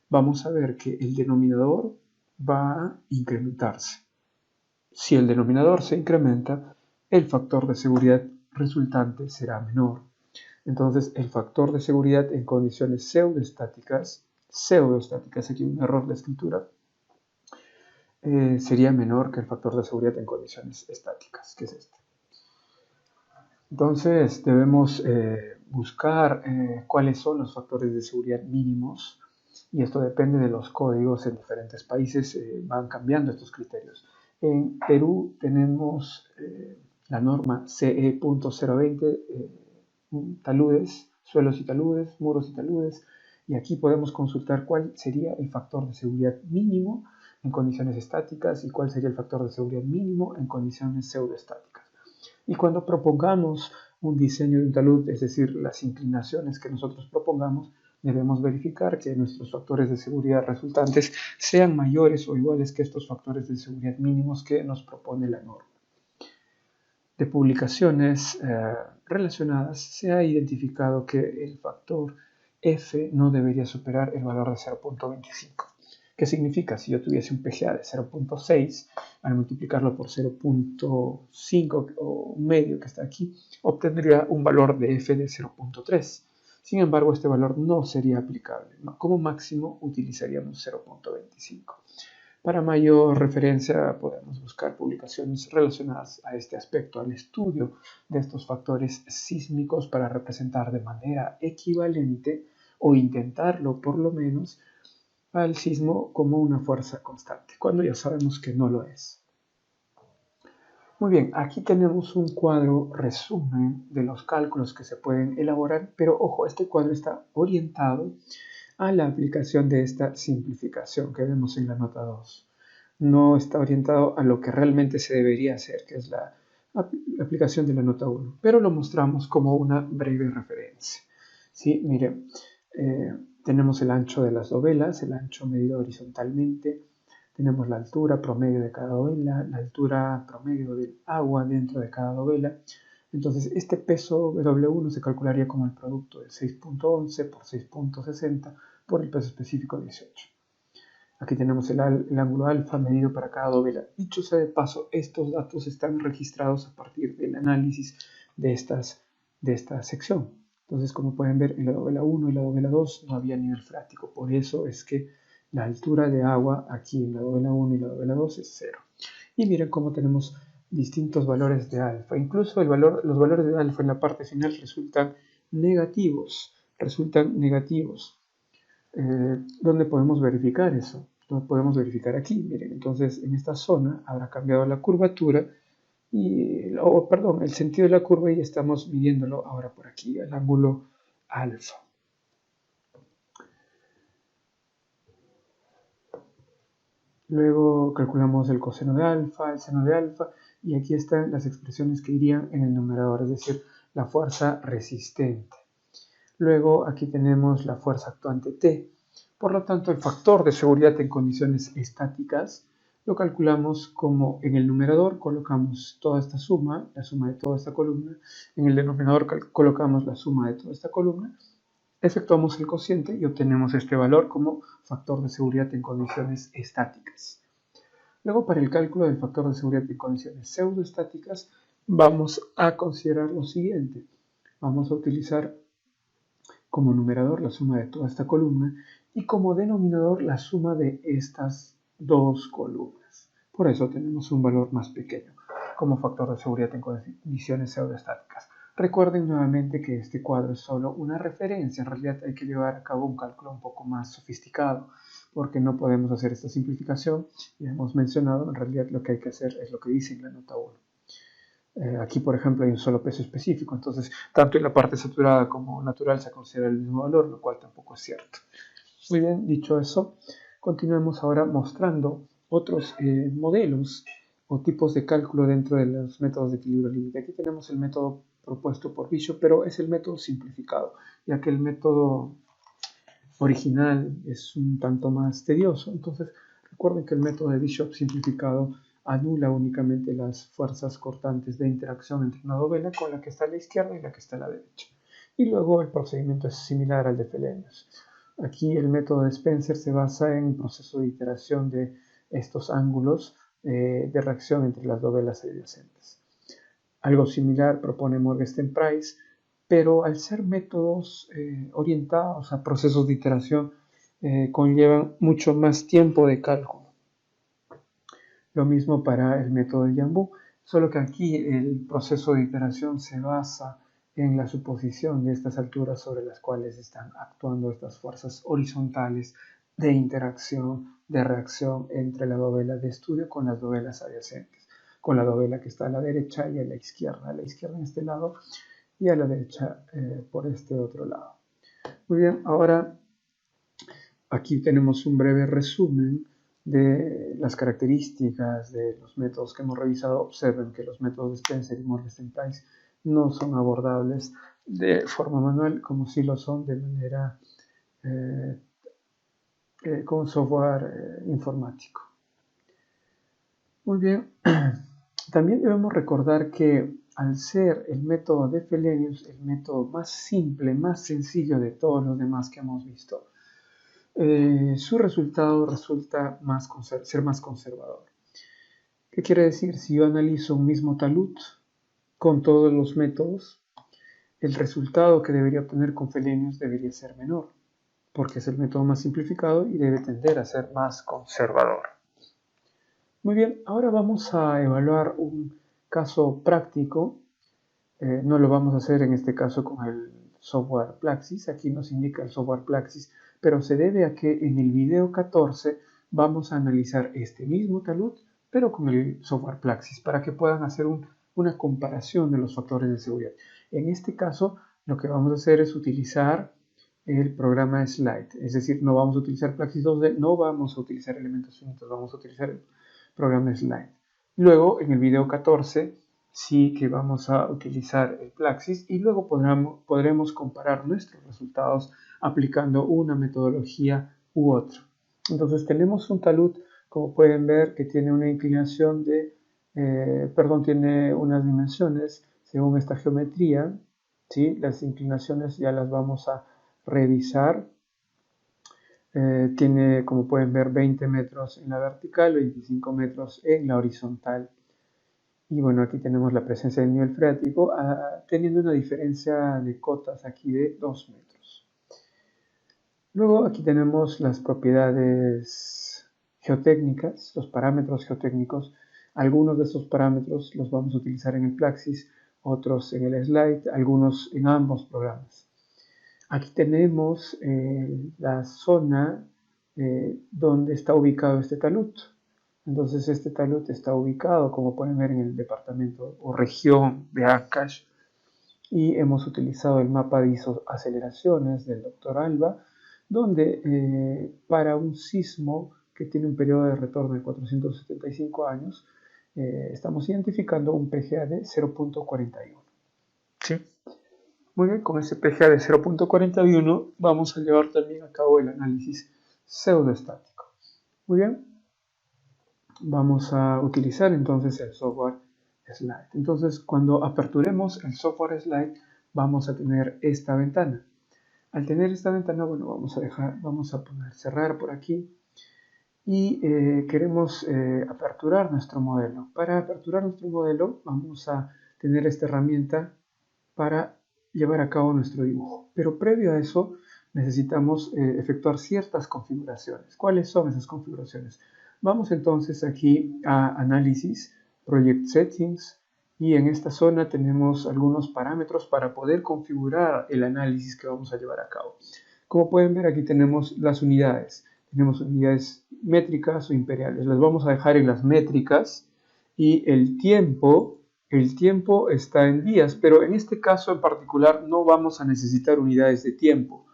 A: vamos a ver que el denominador va a incrementarse. Si el denominador se incrementa, el factor de seguridad resultante será menor. Entonces, el factor de seguridad en condiciones pseudoestáticas, aquí un error de escritura, sería menor que el factor de seguridad en condiciones estáticas, que es este. Entonces, debemos buscar cuáles son los factores de seguridad mínimos, y esto depende de los códigos en diferentes países, van cambiando estos criterios. En Perú tenemos la norma CE.020, taludes, suelos y taludes, muros y taludes, y aquí podemos consultar cuál sería el factor de seguridad mínimo en condiciones estáticas y cuál sería el factor de seguridad mínimo en condiciones pseudoestáticas. Y cuando propongamos un diseño de un talud, es decir, las inclinaciones que nosotros propongamos, debemos verificar que nuestros factores de seguridad resultantes sean mayores o iguales que estos factores de seguridad mínimos que nos propone la norma. De publicaciones relacionadas se ha identificado que el factor F no debería superar el valor de 0.25. ¿Qué significa? Si yo tuviese un PGA de 0.6, al multiplicarlo por 0.5 o medio que está aquí, obtendría un valor de F de 0.3. Sin embargo, este valor no sería aplicable. Como máximo utilizaríamos 0.25. Para mayor referencia podemos buscar publicaciones relacionadas a este aspecto, al estudio de estos factores sísmicos para representar de manera equivalente o intentarlo por lo menos al sismo como una fuerza constante, cuando ya sabemos que no lo es. Muy bien, aquí tenemos un cuadro resumen de los cálculos que se pueden elaborar, pero ojo, este cuadro está orientado a la aplicación de esta simplificación que vemos en la nota 2. No está orientado a lo que realmente se debería hacer, que es la aplicación de la nota 1, pero lo mostramos como una breve referencia. ¿Sí? Miren, tenemos el ancho de las dovelas, el ancho medido horizontalmente, tenemos la altura promedio de cada dovela, la altura promedio del agua dentro de cada dovela. Entonces, este peso W1 se calcularía como el producto de 6.11 por 6.60 por el peso específico 18. Aquí tenemos el ángulo alfa medido para cada dovela. Dicho sea de paso, estos datos están registrados a partir del análisis de esta sección. Entonces, como pueden ver, en la dovela 1 y la dovela 2 no había nivel freático. Por eso es que la altura de agua aquí en la dovela 1 y la dovela 2 es 0. Y miren cómo tenemos distintos valores de alfa. Incluso los valores de alfa en la parte final resultan negativos. ¿Dónde podemos verificar eso? Lo podemos verificar aquí. Miren, entonces en esta zona habrá cambiado la curvatura el sentido de la curva y estamos midiéndolo ahora por aquí, el ángulo alfa. Luego calculamos el coseno de alfa, el seno de alfa, y aquí están las expresiones que irían en el numerador, es decir, la fuerza resistente. Luego aquí tenemos la fuerza actuante T. Por lo tanto, el factor de seguridad en condiciones estáticas lo calculamos como en el numerador colocamos toda esta suma, la suma de toda esta columna, en el denominador colocamos la suma de toda esta columna, efectuamos el cociente y obtenemos este valor como factor de seguridad en condiciones estáticas. Luego, para el cálculo del factor de seguridad en condiciones pseudoestáticas, vamos a considerar lo siguiente. Vamos a utilizar como numerador la suma de toda esta columna y como denominador la suma de estas dos columnas. Por eso tenemos un valor más pequeño como factor de seguridad en condiciones pseudoestáticas. Recuerden nuevamente que este cuadro es solo una referencia. En realidad hay que llevar a cabo un cálculo un poco más sofisticado porque no podemos hacer esta simplificación. Ya hemos mencionado, en realidad lo que hay que hacer es lo que dice en la nota 1. Aquí, por ejemplo, hay un solo peso específico, entonces tanto en la parte saturada como natural se considera el mismo valor, lo cual tampoco es cierto. Muy bien, dicho eso, continuemos ahora mostrando otros modelos o tipos de cálculo dentro de los métodos de equilibrio límite. Aquí tenemos el método propuesto por Bishop, pero es el método simplificado, ya que el método original es un tanto más tedioso. Entonces, recuerden que el método de Bishop simplificado anula únicamente las fuerzas cortantes de interacción entre una dovela con la que está a la izquierda y la que está a la derecha. Y luego el procedimiento es similar al de Fellenius. Aquí el método de Spencer se basa en un proceso de iteración de estos ángulos de reacción entre las dovelas adyacentes. Algo similar propone Morgenstern Price, pero al ser métodos orientados a procesos de iteración, conllevan mucho más tiempo de cálculo. Lo mismo para el método de Yambu, solo que aquí el proceso de iteración se basa en la suposición de estas alturas sobre las cuales están actuando estas fuerzas horizontales de interacción, de reacción entre la dovela de estudio con las dovelas adyacentes, con la dovela que está a la derecha y a la izquierda en este lado y a la derecha por este otro lado. Muy bien, ahora aquí tenemos un breve resumen de las características de los métodos que hemos revisado. Observen que los métodos de Spencer y Morgenstern Price no son abordables de forma manual como sí lo son de manera con software informático. Muy bien, también debemos recordar que al ser el método de Fellenius el método más simple, más sencillo de todos los demás que hemos visto, su resultado resulta ser más conservador. ¿Qué quiere decir? Si yo analizo un mismo talud con todos los métodos, el resultado que debería obtener con Fellenius debería ser menor, porque es el método más simplificado y debe tender a ser más conservador. Muy bien, ahora vamos a evaluar un caso práctico. No lo vamos a hacer en este caso con el software Plaxis, aquí nos indica el software Plaxis, pero se debe a que en el video 14 vamos a analizar este mismo talud, pero con el software Plaxis, para que puedan hacer una comparación de los factores de seguridad. En este caso, lo que vamos a hacer es utilizar el programa Slide, es decir, no vamos a utilizar Plaxis 2D, no vamos a utilizar elementos finitos, vamos a utilizar el programa Slide. Luego, en el video 14, sí que vamos a utilizar el Plaxis y luego podremos comparar nuestros resultados aplicando una metodología u otra. Entonces tenemos un talud, como pueden ver, que tiene una inclinación tiene unas dimensiones según esta geometría, ¿sí? Las inclinaciones ya las vamos a revisar. Tiene, como pueden ver, 20 metros en la vertical, 25 metros en la horizontal. Y bueno, aquí tenemos la presencia del nivel freático, teniendo una diferencia de cotas aquí de 2 metros. Luego aquí tenemos las propiedades geotécnicas, los parámetros geotécnicos. Algunos de estos parámetros los vamos a utilizar en el Plaxis, otros en el Slide, algunos en ambos programas. Aquí tenemos la zona donde está ubicado este talud. Entonces este talud está ubicado, como pueden ver, en el departamento o región de Ancash. Y hemos utilizado el mapa de isoaceleraciones del Dr. Alba, donde para un sismo que tiene un periodo de retorno de 475 años, estamos identificando un PGA de 0.41. ¿Sí? Muy bien, con ese PGA de 0.41 vamos a llevar también a cabo el análisis pseudoestático. Muy bien, vamos a utilizar entonces el software Slide. Entonces, cuando aperturemos el software Slide, vamos a tener esta ventana. Al tener esta ventana, bueno, vamos a poner cerrar por aquí y queremos aperturar nuestro modelo. Para aperturar nuestro modelo, vamos a tener esta herramienta para llevar a cabo nuestro dibujo. Pero previo a eso, necesitamos efectuar ciertas configuraciones. ¿Cuáles son esas configuraciones? Vamos entonces aquí a Análisis, Project Settings, y en esta zona tenemos algunos parámetros para poder configurar el análisis que vamos a llevar a cabo. Como pueden ver, aquí tenemos las unidades. Tenemos unidades métricas o imperiales. Las vamos a dejar en las métricas y el tiempo está en días, pero en este caso en particular no vamos a necesitar unidades de tiempo,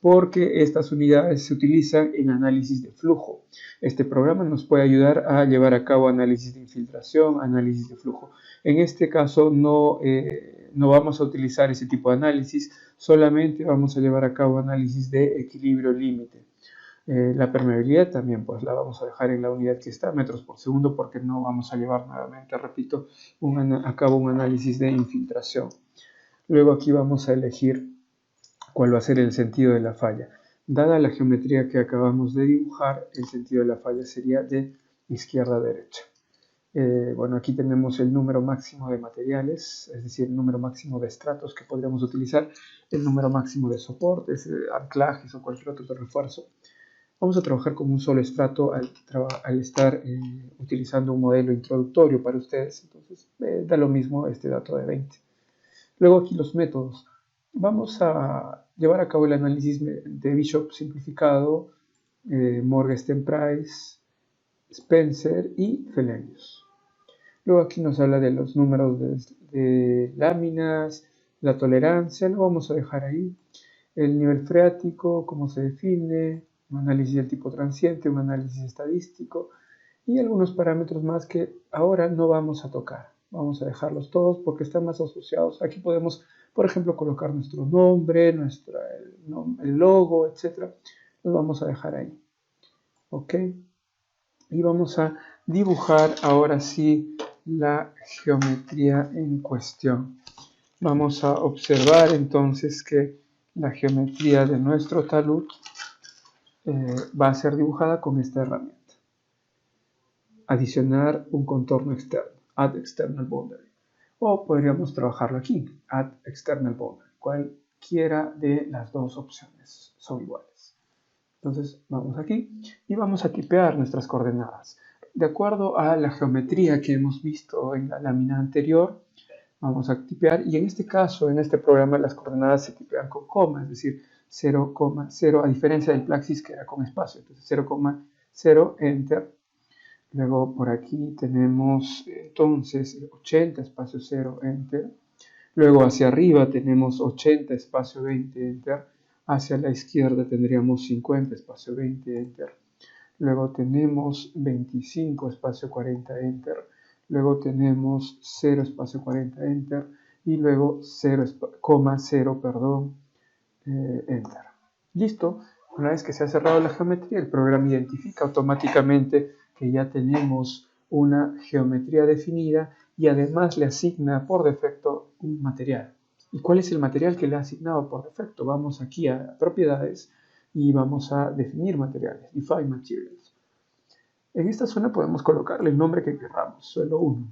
A: porque estas unidades se utilizan en análisis de flujo. Este programa nos puede ayudar a llevar a cabo análisis de infiltración, análisis de flujo. En este caso no vamos a utilizar ese tipo de análisis, solamente vamos a llevar a cabo análisis de equilibrio límite. La permeabilidad también pues la vamos a dejar en la unidad que está, metros por segundo, porque no vamos a llevar nuevamente, repito, a cabo un análisis de infiltración. Luego aquí vamos a elegir cuál va a ser el sentido de la falla. Dada la geometría que acabamos de dibujar, el sentido de la falla sería de izquierda a derecha. Bueno, aquí tenemos el número máximo de materiales, es decir, el número máximo de estratos que podríamos utilizar, el número máximo de soportes, anclajes o cualquier otro refuerzo. Vamos a trabajar con un solo estrato al estar utilizando un modelo introductorio para ustedes, entonces da lo mismo este dato de 20. Luego aquí los métodos. Vamos a llevar a cabo el análisis de Bishop simplificado, Morgenstern Price, Spencer y Fellenius. Luego aquí nos habla de los números de láminas, la tolerancia, lo vamos a dejar ahí. El nivel freático, cómo se define, un análisis del tipo transiente, un análisis estadístico y algunos parámetros más que ahora no vamos a tocar. Vamos a dejarlos todos porque están más asociados. Aquí podemos, por ejemplo, colocar nuestro nombre, el logo, etc. Los vamos a dejar ahí. ¿Ok? Y vamos a dibujar ahora sí la geometría en cuestión. Vamos a observar entonces que la geometría de nuestro talud va a ser dibujada con esta herramienta. Adicionar un contorno externo, Add External Boundary. O podríamos trabajarlo aquí, Add External Boundary. Cualquiera de las dos opciones son iguales. Entonces vamos aquí y vamos a tipear nuestras coordenadas. De acuerdo a la geometría que hemos visto en la lámina anterior, vamos a tipear y en este caso, en este programa, las coordenadas se tipean con coma, es decir, 0,0, a diferencia del Plaxis que era con espacio. Entonces 0,0, Enter. Luego por aquí tenemos entonces 80 espacio 0, Enter. Luego hacia arriba tenemos 80 espacio 20, Enter. Hacia la izquierda tendríamos 50 espacio 20, Enter. Luego tenemos 25 espacio 40, Enter. Luego tenemos 0 espacio 40, Enter. Y luego 0,0, perdón, Enter. Listo. Una vez que se ha cerrado la geometría, el programa identifica automáticamente que ya tenemos una geometría definida y además le asigna por defecto un material. ¿Y cuál es el material que le ha asignado por defecto? Vamos aquí a propiedades y vamos a definir materiales, define materials. En esta zona podemos colocarle el nombre que queramos, suelo 1.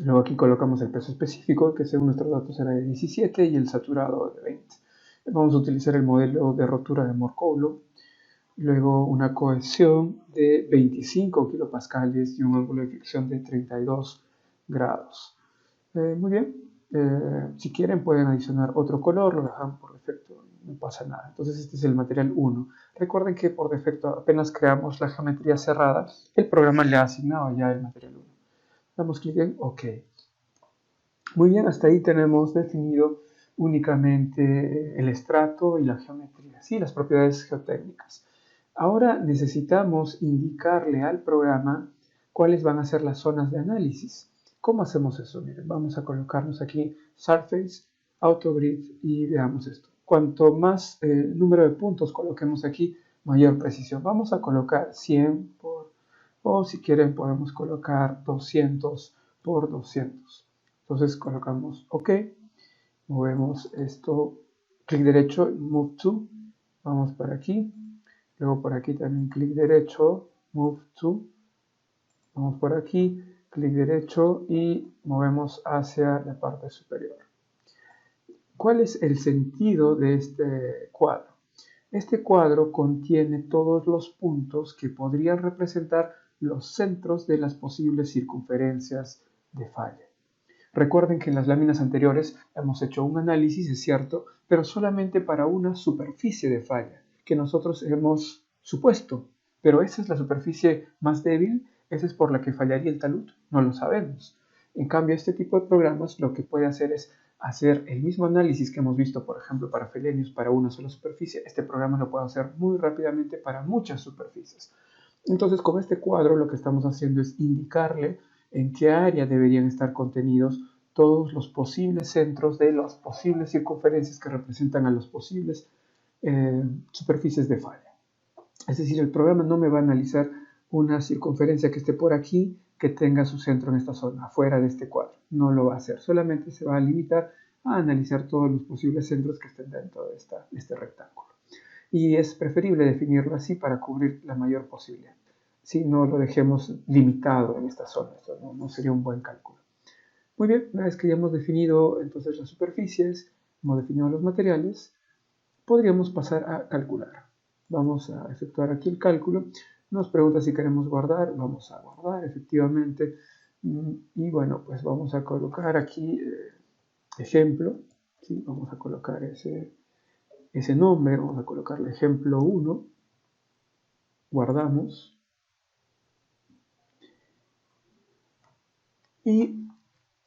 A: Luego aquí colocamos el peso específico, que según nuestros datos era de 17 y el saturado de 20. Vamos a utilizar el modelo de rotura de Morcoulo. Luego una cohesión de 25 kilopascales y un ángulo de fricción de 32 grados. Muy bien, si quieren pueden adicionar otro color, lo dejan por defecto, no pasa nada. Entonces este es el material 1. Recuerden que por defecto apenas creamos la geometría cerrada, el programa le ha asignado ya el material 1. Damos clic en OK. Muy bien, hasta ahí tenemos definido únicamente el estrato y la geometría, ¿sí? Las propiedades geotécnicas. Ahora necesitamos indicarle al programa cuáles van a ser las zonas de análisis. ¿Cómo hacemos eso? Miren, vamos a colocarnos aquí Surface, AutoGrid y veamos esto. Cuanto más número de puntos coloquemos aquí, mayor precisión. Vamos a colocar 100 o si quieren podemos colocar 200 por 200. Entonces colocamos OK, movemos esto, clic derecho, Move to, vamos para aquí, luego por aquí también clic derecho, Move to, vamos por aquí, clic derecho y movemos hacia la parte superior. ¿Cuál es el sentido de este cuadro? Este cuadro contiene todos los puntos que podrían representar los centros de las posibles circunferencias de falla. Recuerden que en las láminas anteriores hemos hecho un análisis, es cierto, pero solamente para una superficie de falla que nosotros hemos supuesto. Pero esa es la superficie más débil, esa es por la que fallaría el talud, no lo sabemos. En cambio, este tipo de programas lo que puede hacer es hacer el mismo análisis que hemos visto, por ejemplo, para Frelenius, para una sola superficie. Este programa lo puede hacer muy rápidamente para muchas superficies. Entonces, con este cuadro lo que estamos haciendo es indicarle en qué área deberían estar contenidos todos los posibles centros de las posibles circunferencias que representan a las posibles superficies de falla. Es decir, el programa no me va a analizar una circunferencia que esté por aquí, que tenga su centro en esta zona, fuera de este cuadro. No lo va a hacer, solamente se va a limitar a analizar todos los posibles centros que estén dentro de este rectángulo. Y es preferible definirlo así para cubrir la mayor posibilidad. Si no lo dejemos limitado en esta zona, esto no sería un buen cálculo. Muy bien, una vez que ya hemos definido entonces las superficies, hemos definido los materiales, podríamos pasar a calcular. Vamos a efectuar aquí el cálculo. Nos pregunta si queremos guardar, vamos a guardar efectivamente. Y bueno, pues vamos a colocar aquí ejemplo. ¿Sí? Vamos a colocar ese nombre, vamos a colocarle ejemplo 1. Guardamos. Y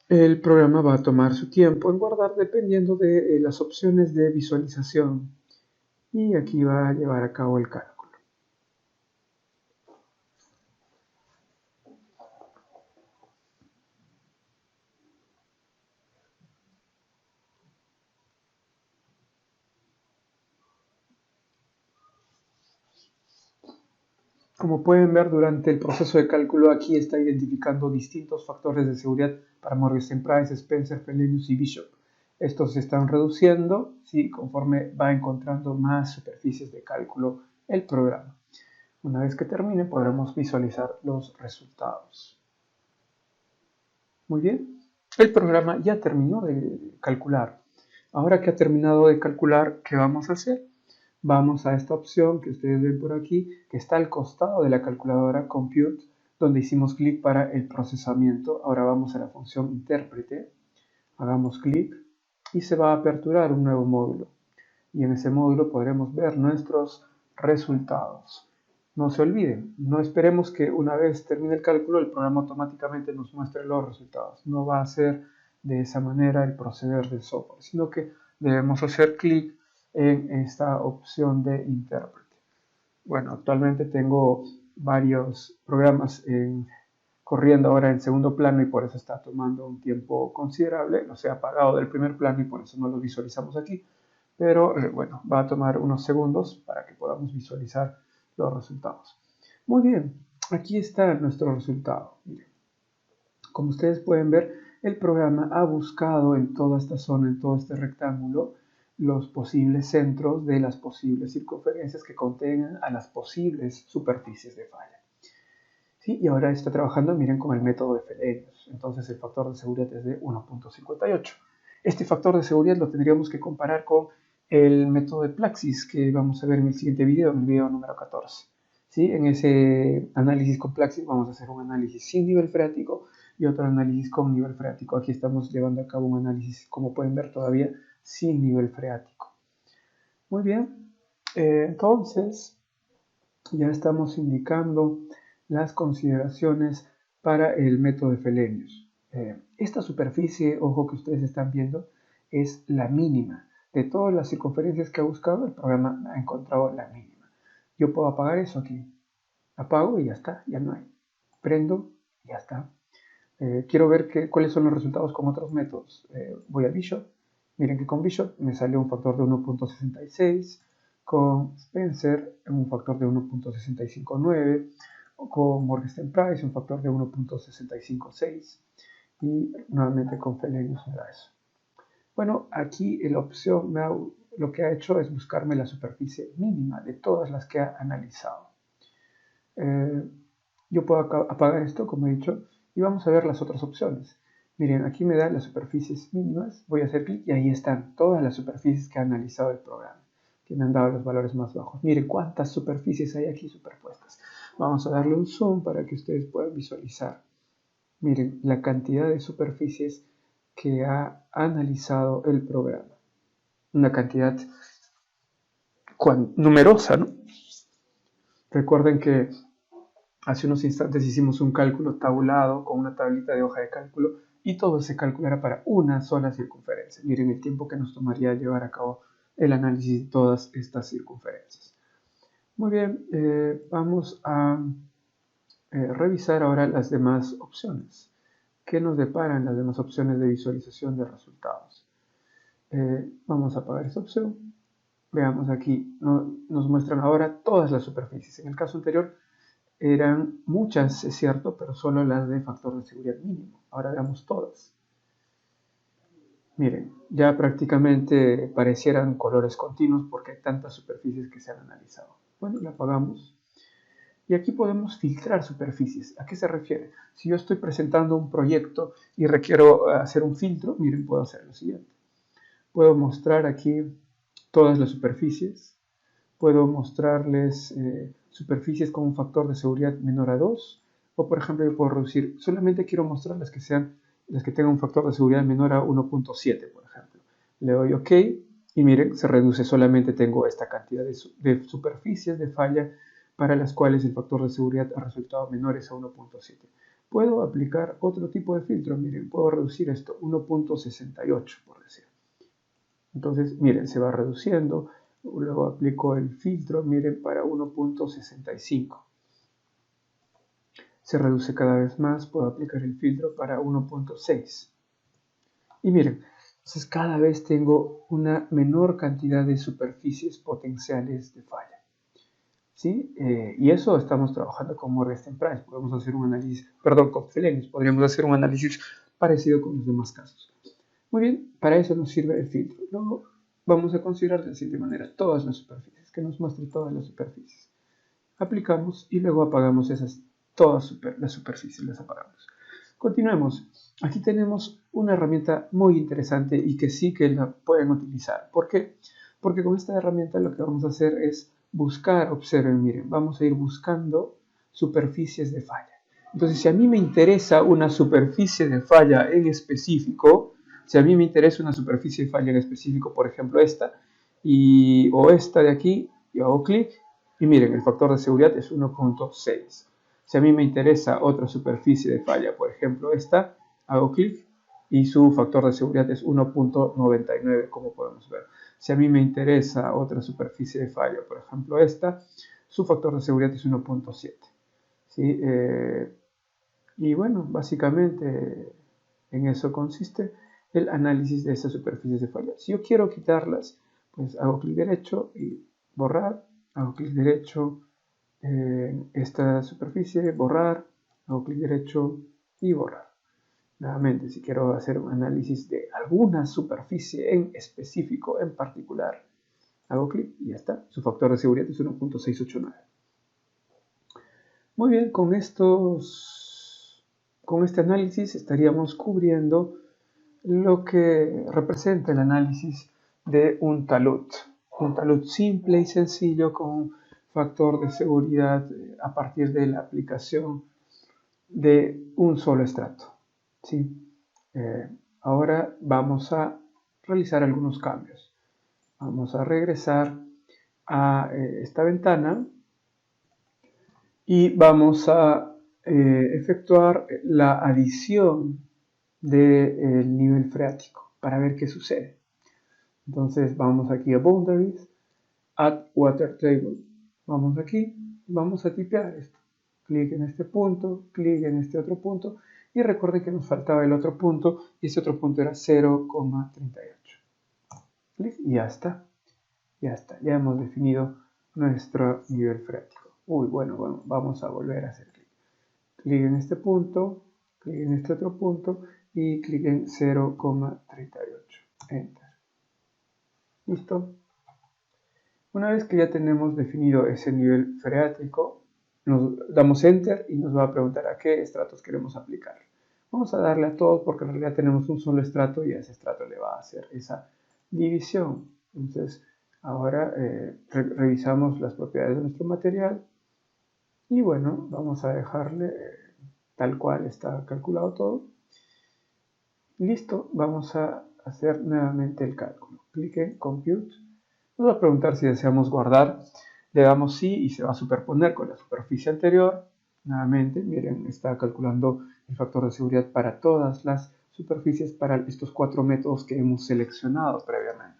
A: el programa va a tomar su tiempo en guardar dependiendo de las opciones de visualización. Y aquí va a llevar a cabo el cálculo. Como pueden ver, durante el proceso de cálculo aquí está identificando distintos factores de seguridad para Morgan Price, Spencer, Frelenius y Bishop. Estos se están reduciendo conforme va encontrando más superficies de cálculo el programa. Una vez que termine podremos visualizar los resultados. Muy bien, el programa ya terminó de calcular. Ahora que ha terminado de calcular, ¿qué vamos a hacer? Vamos a esta opción que ustedes ven por aquí, que está al costado de la calculadora Compute, donde hicimos clic para el procesamiento. Ahora vamos a la función intérprete, hagamos clic y se va a aperturar un nuevo módulo. Y en ese módulo podremos ver nuestros resultados. No se olviden, no esperemos que una vez termine el cálculo el programa automáticamente nos muestre los resultados. No va a ser de esa manera el proceder del software, sino que debemos hacer clic en esta opción de intérprete. Bueno, actualmente tengo varios programas corriendo ahora en segundo plano y por eso está tomando un tiempo considerable. Los he apagado del primer plano y por eso no los visualizamos aquí. Pero bueno, va a tomar unos segundos para que podamos visualizar los resultados. Muy bien, aquí está nuestro resultado. Miren, como ustedes pueden ver, el programa ha buscado en toda esta zona, en todo este rectángulo, los posibles centros de las posibles circunferencias que contengan a las posibles superficies de falla. ¿Sí? Y ahora está trabajando, miren, con el método de Frelenius. Entonces el factor de seguridad es de 1.58. Este factor de seguridad lo tendríamos que comparar con el método de Plaxis que vamos a ver en el siguiente video, en el video número 14. ¿Sí? En ese análisis con Plaxis vamos a hacer un análisis sin nivel freático y otro análisis con nivel freático. Aquí estamos llevando a cabo un análisis, como pueden ver, todavía sin nivel freático. Muy bien, entonces ya estamos indicando las consideraciones para el método de Frelenius. Esta superficie, ojo que ustedes están viendo, es la mínima. De todas las circunferencias que ha buscado, el programa ha encontrado la mínima. Yo puedo apagar eso aquí. Apago y ya está, ya no hay. Prendo Ya está. Quiero ver cuáles son los resultados con otros métodos. Voy a Bishop. Miren que con Bishop me salió un factor de 1.66, con Spencer un factor de 1.659, con Morgenstern Price un factor de 1.656 y nuevamente con Fellenius me da eso. Bueno, aquí la opción lo que ha hecho es buscarme la superficie mínima de todas las que ha analizado. Yo puedo apagar esto, como he dicho, y vamos a ver las otras opciones. Miren, aquí me da las superficies mínimas, voy a hacer clic y ahí están todas las superficies que ha analizado el programa, que me han dado los valores más bajos. Miren cuántas superficies hay aquí superpuestas. Vamos a darle un zoom para que ustedes puedan visualizar. Miren la cantidad de superficies que ha analizado el programa. Una cantidad numerosa, ¿no? Recuerden que hace unos instantes hicimos un cálculo tabulado con una tablita de hoja de cálculo y todo ese cálculo era para una sola circunferencia. Miren el tiempo que nos tomaría llevar a cabo el análisis de todas estas circunferencias. Muy bien, vamos a revisar ahora las demás opciones. ¿Qué nos deparan las demás opciones de visualización de resultados? Vamos a apagar esta opción. Veamos aquí, nos muestran ahora todas las superficies. En el caso anterior eran muchas, es cierto, pero solo las de factor de seguridad mínimo. Ahora veamos todas. Miren, ya prácticamente parecieran colores continuos porque hay tantas superficies que se han analizado. Bueno, la apagamos. Y aquí podemos filtrar superficies. ¿A qué se refiere? Si yo estoy presentando un proyecto y requiero hacer un filtro, miren, puedo hacer lo siguiente. Puedo mostrar aquí todas las superficies. Puedo mostrarles superficies con un factor de seguridad menor a 2. O por ejemplo, yo puedo reducir, solamente quiero mostrar las que tengan un factor de seguridad menor a 1.7, por ejemplo. Le doy OK y miren, se reduce, solamente tengo esta cantidad de superficies de falla para las cuales el factor de seguridad ha resultado menores a 1.7. Puedo aplicar otro tipo de filtro, miren, puedo reducir esto, 1.68 por decir. Entonces, miren, se va reduciendo, luego aplico el filtro, miren, para 1.65. Se reduce cada vez más, puedo aplicar el filtro para 1.6. Y miren, entonces cada vez tengo una menor cantidad de superficies potenciales de falla. ¿Sí? Y eso estamos trabajando con Morgenstern Price. Podemos hacer un análisis, perdón, con Fellenius, podríamos hacer un análisis parecido con los demás casos. Muy bien, para eso nos sirve el filtro. Luego vamos a considerar de la siguiente manera todas las superficies, que nos muestre todas las superficies. Aplicamos y luego apagamos todas las superficies, las apagamos. Continuemos. Aquí tenemos una herramienta muy interesante y que sí que la pueden utilizar. ¿Por qué? Porque con esta herramienta lo que vamos a hacer es buscar, observen, miren, vamos a ir buscando superficies de falla. Entonces, si a mí me interesa una superficie de falla en específico, si a mí me interesa una superficie de falla en específico, por ejemplo esta, o esta de aquí, yo hago clic y miren, el factor de seguridad es 1.6. Si a mí me interesa otra superficie de falla, por ejemplo esta, hago clic y su factor de seguridad es 1.99, como podemos ver. Si a mí me interesa otra superficie de falla, por ejemplo esta, su factor de seguridad es 1.7. ¿Sí? Y bueno, básicamente en eso consiste el análisis de esas superficies de falla. Si yo quiero quitarlas, pues hago clic derecho y borrar, hago clic derecho en esta superficie, borrar, hago clic derecho y borrar. Nuevamente, si quiero hacer un análisis de alguna superficie en específico, en particular, hago clic y ya está. Su factor de seguridad es 1.689. Muy bien, con este análisis estaríamos cubriendo lo que representa el análisis de un talud. Un talud simple y sencillo con un factor de seguridad a partir de la aplicación de un solo estrato. ¿Sí? Ahora vamos a realizar algunos cambios. Vamos a regresar a esta ventana y vamos a efectuar la adición del nivel freático para ver qué sucede. Entonces vamos aquí a Boundaries, Add Water Table. Vamos aquí, vamos a tipear esto. clic en este punto, clic en este otro punto, y recuerden que nos faltaba el otro punto, y ese otro punto era 0,38. Clic y ya está. Ya está, ya hemos definido nuestro nivel freático. Bueno, vamos a volver a hacer clic. Clic en este punto, clic en este otro punto y clic en 0,38. Enter. ¿Listo? Una vez que ya tenemos definido ese nivel freático, nos damos Enter y nos va a preguntar a qué estratos queremos aplicar. Vamos a darle a todos porque en realidad tenemos un solo estrato y a ese estrato le va a hacer esa división. Entonces, ahora revisamos las propiedades de nuestro material y bueno, vamos a dejarle tal cual está calculado todo. Listo, vamos a hacer nuevamente el cálculo. Clic en Compute. Nos va a preguntar si deseamos guardar. Le damos sí y se va a superponer con la superficie anterior. Nuevamente, miren, está calculando el factor de seguridad para todas las superficies para estos 4 métodos que hemos seleccionado previamente.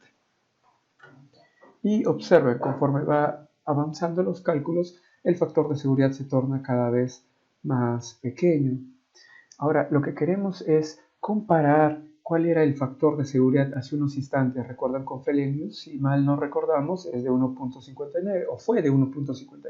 A: Y observen, conforme va avanzando los cálculos, el factor de seguridad se torna cada vez más pequeño. Ahora, lo que queremos es comparar cuál era el factor de seguridad hace unos instantes. ¿Recuerdan con Frobenius? Si mal no recordamos, es de 1.59 o fue de 1.59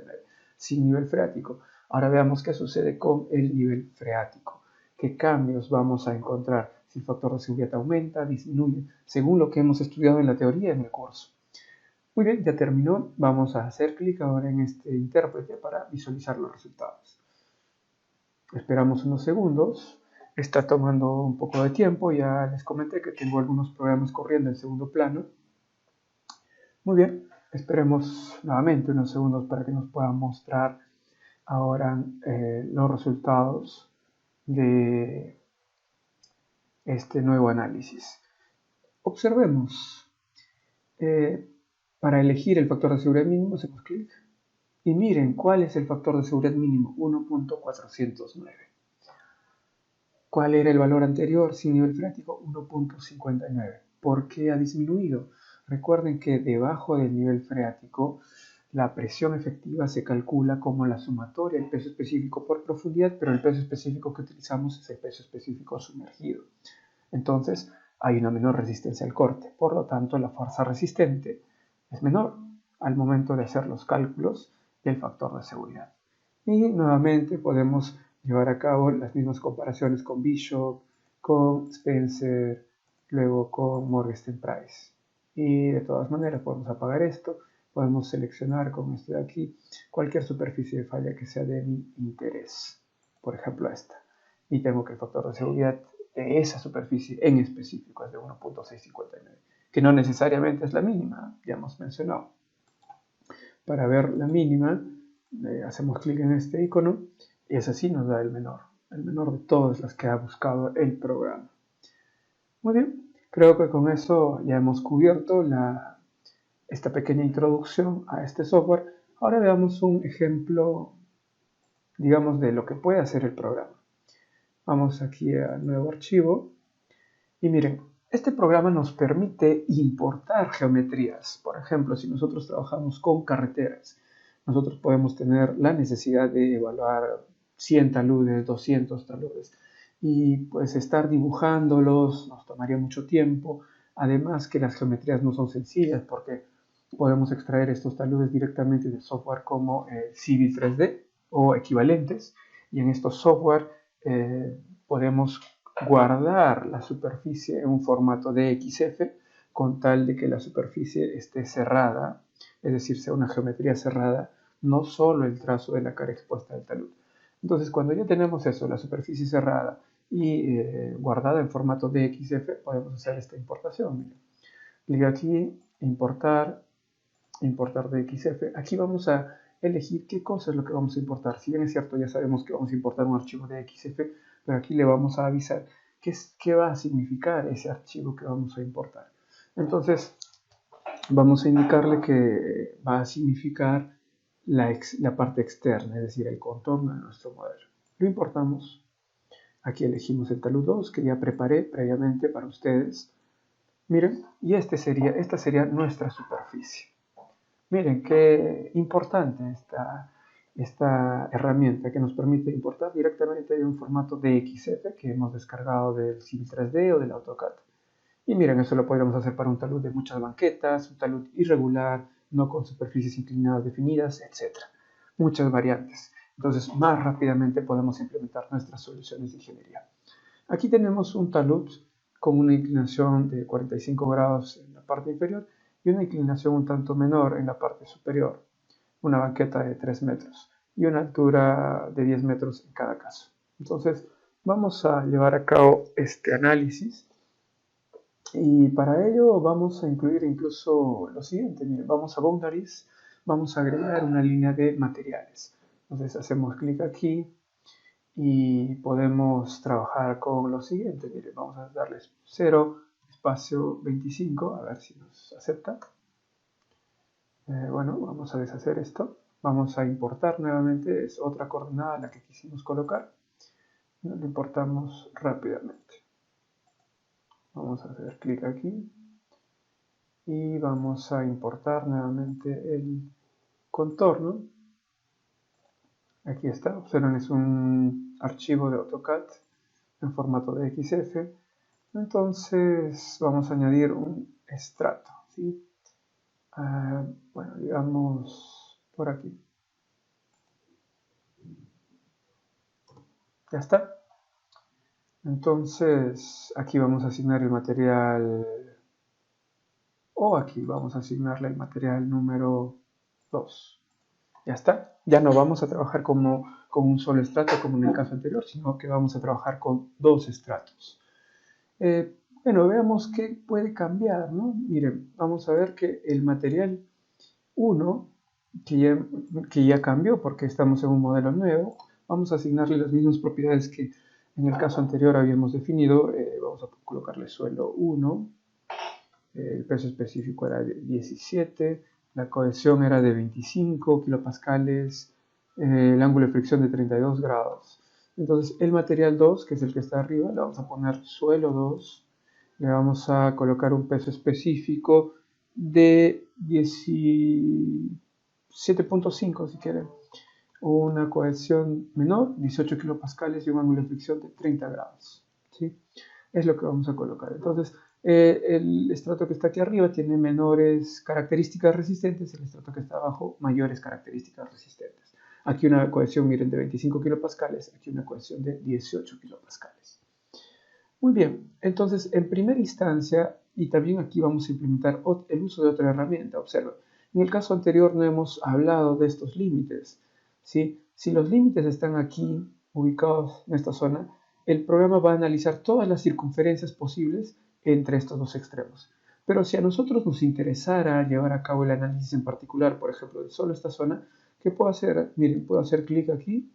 A: sin nivel freático. Ahora veamos qué sucede con el nivel freático. ¿Qué cambios vamos a encontrar? Si el factor de seguridad aumenta, disminuye, según lo que hemos estudiado en la teoría en el curso. Muy bien, ya terminó. Vamos a hacer clic ahora en este intérprete para visualizar los resultados. Esperamos unos segundos. Está tomando un poco de tiempo. Ya les comenté que tengo algunos programas corriendo en segundo plano. Muy bien, esperemos nuevamente unos segundos para que nos puedan mostrar ahora los resultados de este nuevo análisis. Observemos. Para elegir el factor de seguridad mínimo, hacemos clic. Y miren, ¿cuál es el factor de seguridad mínimo? 1.409. ¿Cuál era el valor anterior sin nivel freático? 1.59. ¿Por qué ha disminuido? Recuerden que debajo del nivel freático la presión efectiva se calcula como la sumatoria del peso específico por profundidad, pero el peso específico que utilizamos es el peso específico sumergido. Entonces hay una menor resistencia al corte, por lo tanto la fuerza resistente es menor al momento de hacer los cálculos del factor de seguridad. Y nuevamente podemos llevar a cabo las mismas comparaciones con Bishop, con Spencer, luego con Morgenstern Price. Y de todas maneras podemos apagar esto, podemos seleccionar con esto de aquí cualquier superficie de falla que sea de mi interés. Por ejemplo esta. Y tengo que el factor de seguridad de esa superficie en específico es de 1.659, que no necesariamente es la mínima, ya hemos mencionado. Para ver la mínima, hacemos clic en este icono y ese sí nos da el menor de todas las que ha buscado el programa. Muy bien, creo que con eso ya hemos cubierto esta pequeña introducción a este software. Ahora veamos un ejemplo, digamos, de lo que puede hacer el programa. Vamos aquí a nuevo archivo y miren, este programa nos permite importar geometrías. Por ejemplo, si nosotros trabajamos con carreteras, nosotros podemos tener la necesidad de evaluar 100 taludes, 200 taludes, y pues estar dibujándolos nos tomaría mucho tiempo. Además que las geometrías no son sencillas porque podemos extraer estos taludes directamente de software como Civil 3D o equivalentes, y en estos software podemos guardar la superficie en un formato DXF con tal de que la superficie esté cerrada, es decir, sea una geometría cerrada, no solo el trazo de la cara expuesta del talud. Entonces, cuando ya tenemos eso, la superficie cerrada y guardada en formato DXF, podemos hacer esta importación. Clic aquí, importar DXF. Aquí vamos a elegir qué cosa es lo que vamos a importar. Si bien es cierto, ya sabemos que vamos a importar un archivo DXF, pero aquí le vamos a avisar qué va a significar ese archivo que vamos a importar. Entonces, vamos a indicarle que va a significar la parte externa, es decir, el contorno de nuestro modelo. Lo importamos. Aquí elegimos el talud 2 que ya preparé previamente para ustedes. Miren, y esta sería nuestra superficie. Miren qué importante esta herramienta que nos permite importar directamente de un formato DXF que hemos descargado del Civil 3D o del AutoCAD. Y miren, eso lo podríamos hacer para un talud de muchas banquetas, un talud irregular, no con superficies inclinadas definidas, etc. Muchas variantes. Entonces, más rápidamente podemos implementar nuestras soluciones de ingeniería. Aquí tenemos un talud con una inclinación de 45 grados en la parte inferior y una inclinación un tanto menor en la parte superior. Una banqueta de 3 metros y una altura de 10 metros en cada caso. Entonces, vamos a llevar a cabo este análisis. Y para ello vamos a incluir incluso lo siguiente, miren, vamos a Boundaries, vamos a agregar una línea de materiales. Entonces hacemos clic aquí y podemos trabajar con lo siguiente, miren, vamos a darles 0, espacio 25, a ver si nos acepta. Bueno, vamos a deshacer esto, vamos a importar nuevamente, es otra coordenada la que quisimos colocar, lo importamos rápidamente. Vamos a hacer clic aquí y vamos a importar nuevamente el contorno. Aquí está, observen, es un archivo de AutoCAD en formato de XF. Entonces vamos a añadir un estrato, ¿sí? Bueno, digamos por aquí. Ya está. Entonces aquí vamos a asignar el material, o aquí vamos a asignarle el material número 2. Ya está. Ya no vamos a trabajar con un solo estrato como en el caso anterior, sino que vamos a trabajar con 2 estratos. Bueno, veamos qué puede cambiar, ¿no? Miren, vamos a ver que el material 1, que ya cambió porque estamos en un modelo nuevo, vamos a asignarle las mismas propiedades que en el caso anterior habíamos definido. Vamos a colocarle suelo 1, el peso específico era de 17, la cohesión era de 25 kilopascales, el ángulo de fricción de 32 grados. Entonces el material 2, que es el que está arriba, le vamos a poner suelo 2, le vamos a colocar un peso específico de 17.5 si quieren, una cohesión menor, 18 kilopascales y un ángulo de fricción de 30 grados. ¿Sí? Es lo que vamos a colocar. Entonces, el estrato que está aquí arriba tiene menores características resistentes, el estrato que está abajo mayores características resistentes. Aquí una cohesión, miren, de 25 kilopascales, aquí una cohesión de 18 kilopascales. Muy bien, entonces en primera instancia, y también aquí vamos a implementar el uso de otra herramienta, observa. En el caso anterior no hemos hablado de estos límites, ¿sí? Si los límites están aquí, ubicados en esta zona, el programa va a analizar todas las circunferencias posibles entre estos dos extremos. Pero si a nosotros nos interesara llevar a cabo el análisis en particular, por ejemplo, de solo esta zona, ¿qué puedo hacer? Miren, puedo hacer clic aquí,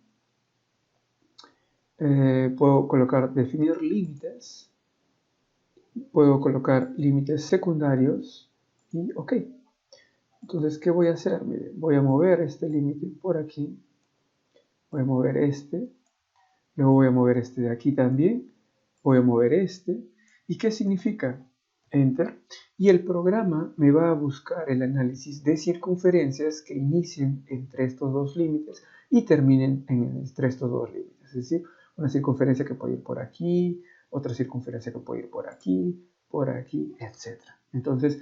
A: puedo colocar definir límites, puedo colocar límites secundarios y OK. Entonces, ¿qué voy a hacer? Miren, voy a mover este límite por aquí, voy a mover este, luego voy a mover este de aquí también, voy a mover este. ¿Y qué significa? Enter. Y el programa me va a buscar el análisis de circunferencias que inicien entre estos dos límites y terminen entre estos dos límites. Es decir, una circunferencia que puede ir por aquí, otra circunferencia que puede ir por aquí, etc. Entonces,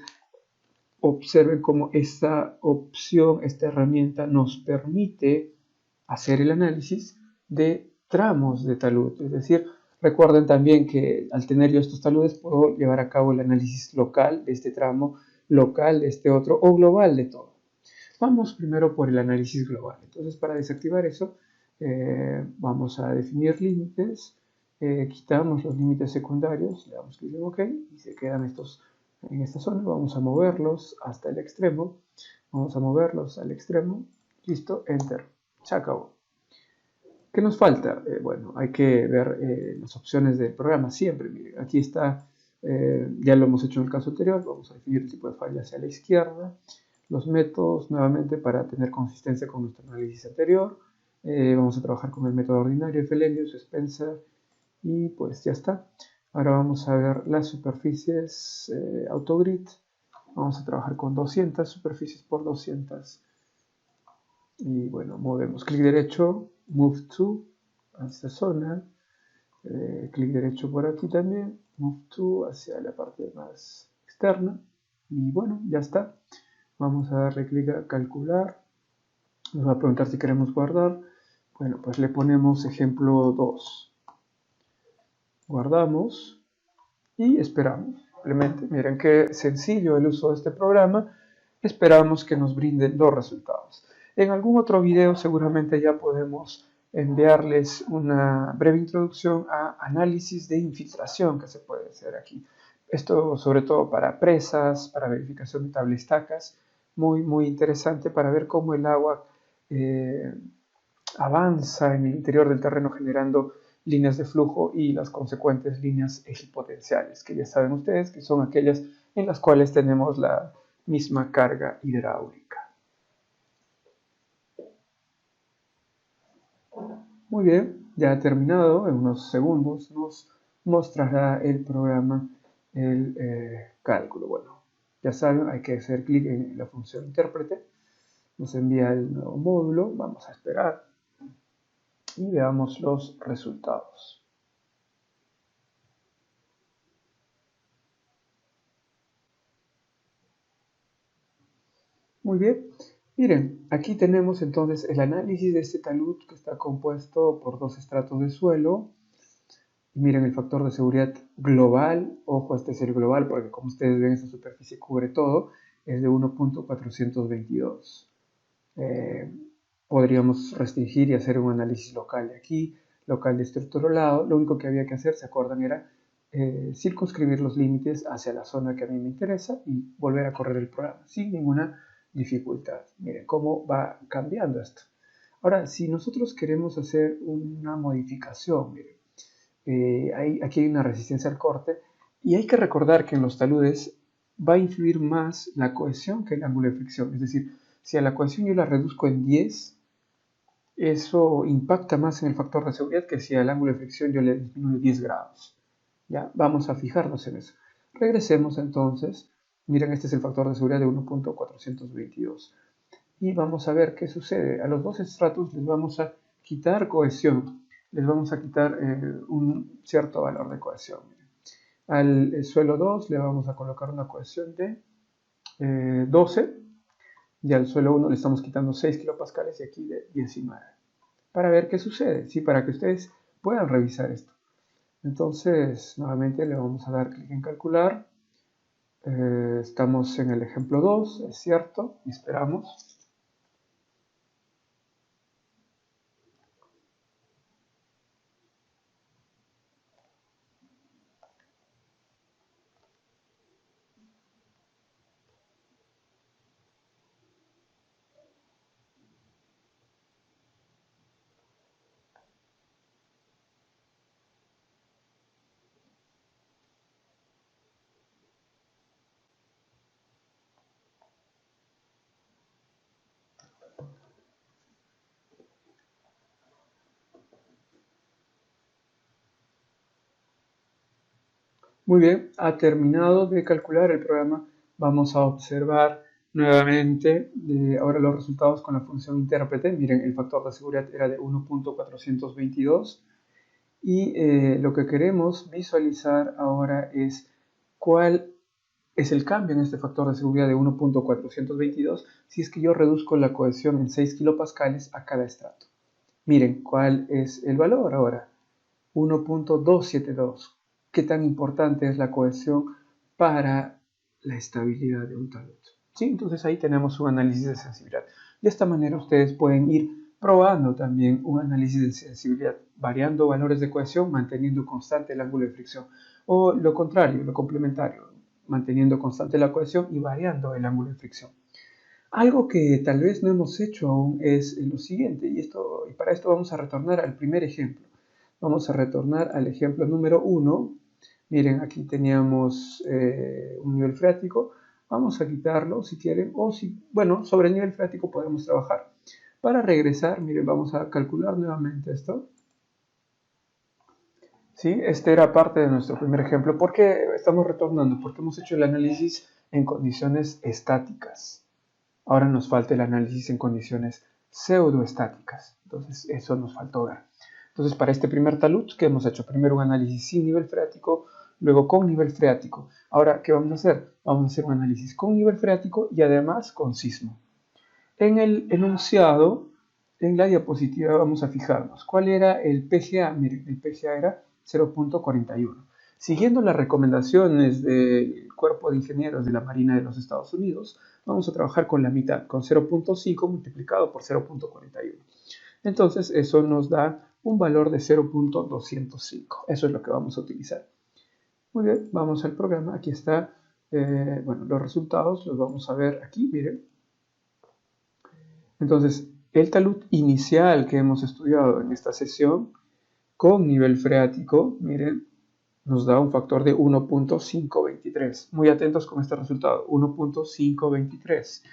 A: observen cómo esta opción, esta herramienta nos permite hacer el análisis de tramos de talud. Es decir, recuerden también que al tener yo estos taludes puedo llevar a cabo el análisis local de este tramo, local de este otro o global de todo. Vamos primero por el análisis global. Entonces, para desactivar eso, vamos a definir límites, quitamos los límites secundarios, le damos clic en OK y se quedan estos en esta zona. Vamos a moverlos hasta el extremo, vamos a moverlos al extremo, listo, Enter, se acabó. ¿Qué nos falta? Bueno, hay que ver las opciones del programa siempre. Miren, aquí está, ya lo hemos hecho en el caso anterior, vamos a definir el tipo de falla hacia la izquierda, los métodos nuevamente para tener consistencia con nuestro análisis anterior. Vamos a trabajar con el método ordinario, Fellenius, Spencer, y pues ya está. Ahora vamos a ver las superficies AutoGrid. Vamos a trabajar con 200 superficies por 200 Y bueno, movemos clic derecho, Move to, a esta zona. Clic derecho por aquí también, Move to hacia la parte más externa. Y bueno, ya está. Vamos a darle clic a calcular. Nos va a preguntar si queremos guardar. Bueno, pues le ponemos ejemplo 2. Guardamos y esperamos. Simplemente, miren qué sencillo el uso de este programa. Esperamos que nos brinde los resultados. En algún otro video seguramente ya podemos enviarles una breve introducción a análisis de infiltración que se puede hacer aquí. Esto sobre todo para presas, para verificación de tablestacas, muy interesante para ver cómo el agua avanza en el interior del terreno generando líneas de flujo y las consecuentes líneas ejipotenciales, que ya saben ustedes que son aquellas en las cuales tenemos la misma carga hidráulica. Muy bien, ya ha terminado, en unos segundos nos mostrará el programa el cálculo. Bueno, ya saben, hay que hacer clic en la función intérprete, nos envía el nuevo módulo, vamos a esperar y veamos los resultados. Muy bien, miren, aquí tenemos entonces el análisis de este talud que está compuesto por dos estratos de suelo. Miren el factor de seguridad global, ojo, este es el global porque como ustedes ven esta superficie cubre todo, es de 1.422. Podríamos restringir y hacer un análisis local de aquí, local de este otro lado. Lo único que había que hacer, ¿se acuerdan? Era circunscribir los límites hacia la zona que a mí me interesa y volver a correr el programa sin ninguna dificultad. Miren cómo va cambiando esto. Ahora, si nosotros queremos hacer una modificación, miren, aquí hay una resistencia al corte y hay que recordar que en los taludes va a influir más la cohesión que el ángulo de fricción. Es decir, si a la cohesión yo la reduzco en 10, eso impacta más en el factor de seguridad que si al ángulo de fricción yo le disminuyo 10 grados. ¿Ya? Vamos a fijarnos en eso. Regresemos entonces. Miren, este es el factor de seguridad de 1.422. Y vamos a ver qué sucede. A los dos estratos les vamos a quitar cohesión. Les vamos a quitar un cierto valor de cohesión. Al suelo 2 le vamos a colocar una cohesión de 12. Y al suelo 1 le estamos quitando 6 kilopascales y aquí de 19. Para ver qué sucede, ¿sí? Para que ustedes puedan revisar esto. Entonces, nuevamente le vamos a dar clic en calcular. Estamos en el ejemplo 2, es cierto, y esperamos. Muy bien, ha terminado de calcular el programa. Vamos a observar nuevamente ahora los resultados con la función intérprete. Miren, el factor de seguridad era de 1.422 y lo que queremos visualizar ahora es cuál es el cambio en este factor de seguridad de 1.422 si es que yo reduzco la cohesión en 6 kilopascales a cada estrato. Miren, ¿cuál es el valor ahora? 1.272. ¿Qué tan importante es la cohesión para la estabilidad de un talud? ¿Sí? Entonces ahí tenemos un análisis de sensibilidad. De esta manera ustedes pueden ir probando también un análisis de sensibilidad, variando valores de cohesión, manteniendo constante el ángulo de fricción. O lo contrario, lo complementario, manteniendo constante la cohesión y variando el ángulo de fricción. Algo que tal vez no hemos hecho aún es lo siguiente, y para esto vamos a retornar al primer ejemplo. Vamos a retornar al ejemplo número 1. Miren, aquí teníamos un nivel freático. Vamos a quitarlo si quieren, o si, bueno, sobre el nivel freático podemos trabajar. Para regresar, miren, vamos a calcular nuevamente esto. ¿Sí? Este era parte de nuestro primer ejemplo. ¿Por qué estamos retornando? Porque hemos hecho el análisis en condiciones estáticas. Ahora nos falta el análisis en condiciones pseudoestáticas. Entonces eso nos faltó ver. Entonces para este primer talud, ¿qué hemos hecho? Primero un análisis sin nivel freático, luego con nivel freático. Ahora, ¿qué vamos a hacer? Vamos a hacer un análisis con nivel freático y además con sismo. En el enunciado, en la diapositiva, vamos a fijarnos cuál era el PGA. Miren, el PGA era 0.41. Siguiendo las recomendaciones del Cuerpo de Ingenieros de la Marina de los Estados Unidos, vamos a trabajar con la mitad, con 0.5 multiplicado por 0.41. Entonces, eso nos da un valor de 0.205. Eso es lo que vamos a utilizar. Muy bien, vamos al programa. Aquí está, bueno, los resultados los vamos a ver aquí, miren. Entonces, el talud inicial que hemos estudiado en esta sesión con nivel freático, miren, nos da un factor de 1.523. Muy atentos con este resultado, 1.523.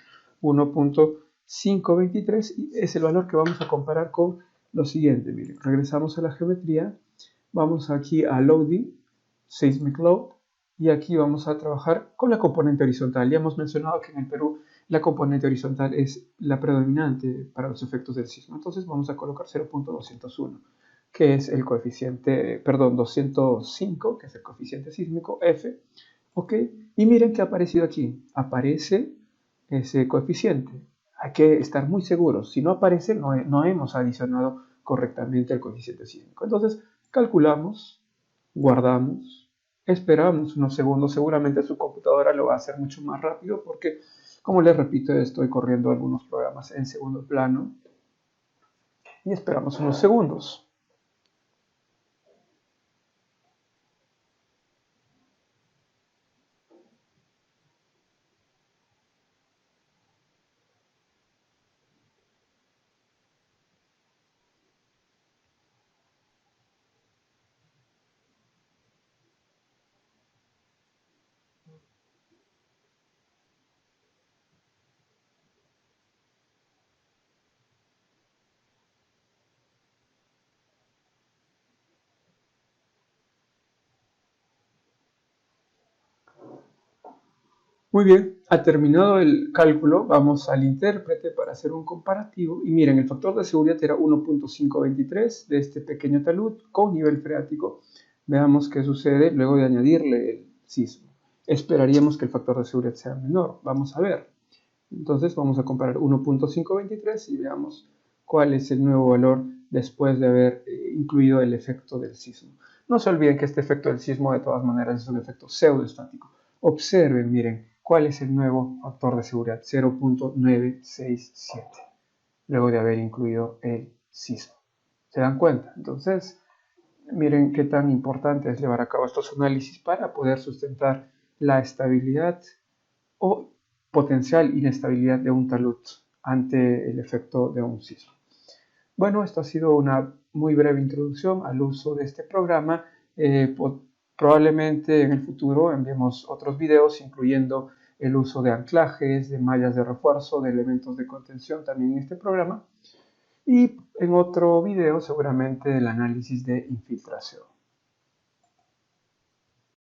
A: 1.523 es el valor que vamos a comparar con lo siguiente. Miren, regresamos a la geometría, vamos aquí a Loading, Seismic Load, y aquí vamos a trabajar con la componente horizontal. Ya hemos mencionado que en el Perú la componente horizontal es la predominante para los efectos del sismo. Entonces vamos a colocar 0.201, que es el coeficiente, perdón, 205, que es el coeficiente sísmico, F. ¿Ok? Y miren que ha aparecido aquí. Aparece ese coeficiente. Hay que estar muy seguros. Si no aparece, no hemos adicionado correctamente el coeficiente sísmico. Entonces, calculamos, guardamos, esperamos unos segundos. Seguramente su computadora lo va a hacer mucho más rápido porque, como les repito, estoy corriendo algunos programas en segundo plano. Y esperamos unos segundos. Muy bien, ha terminado el cálculo, vamos al intérprete para hacer un comparativo y miren, el factor de seguridad era 1.523 de este pequeño talud con nivel freático. Veamos qué sucede luego de añadirle el sismo. Esperaríamos que el factor de seguridad sea menor, vamos a ver. Entonces vamos a comparar 1.523 y veamos cuál es el nuevo valor después de haber incluido el efecto del sismo. No se olviden que este efecto del sismo de todas maneras es un efecto pseudoestático. Observen, miren, cuál es el nuevo factor de seguridad, 0.967, luego de haber incluido el sismo. ¿Se dan cuenta? Entonces, miren qué tan importante es llevar a cabo estos análisis para poder sustentar la estabilidad o potencial inestabilidad de un talud ante el efecto de un sismo. Bueno, esto ha sido una muy breve introducción al uso de este programa. Probablemente en el futuro enviemos otros videos incluyendo el uso de anclajes, de mallas de refuerzo, de elementos de contención también en este programa. Y en otro video seguramente el análisis de infiltración.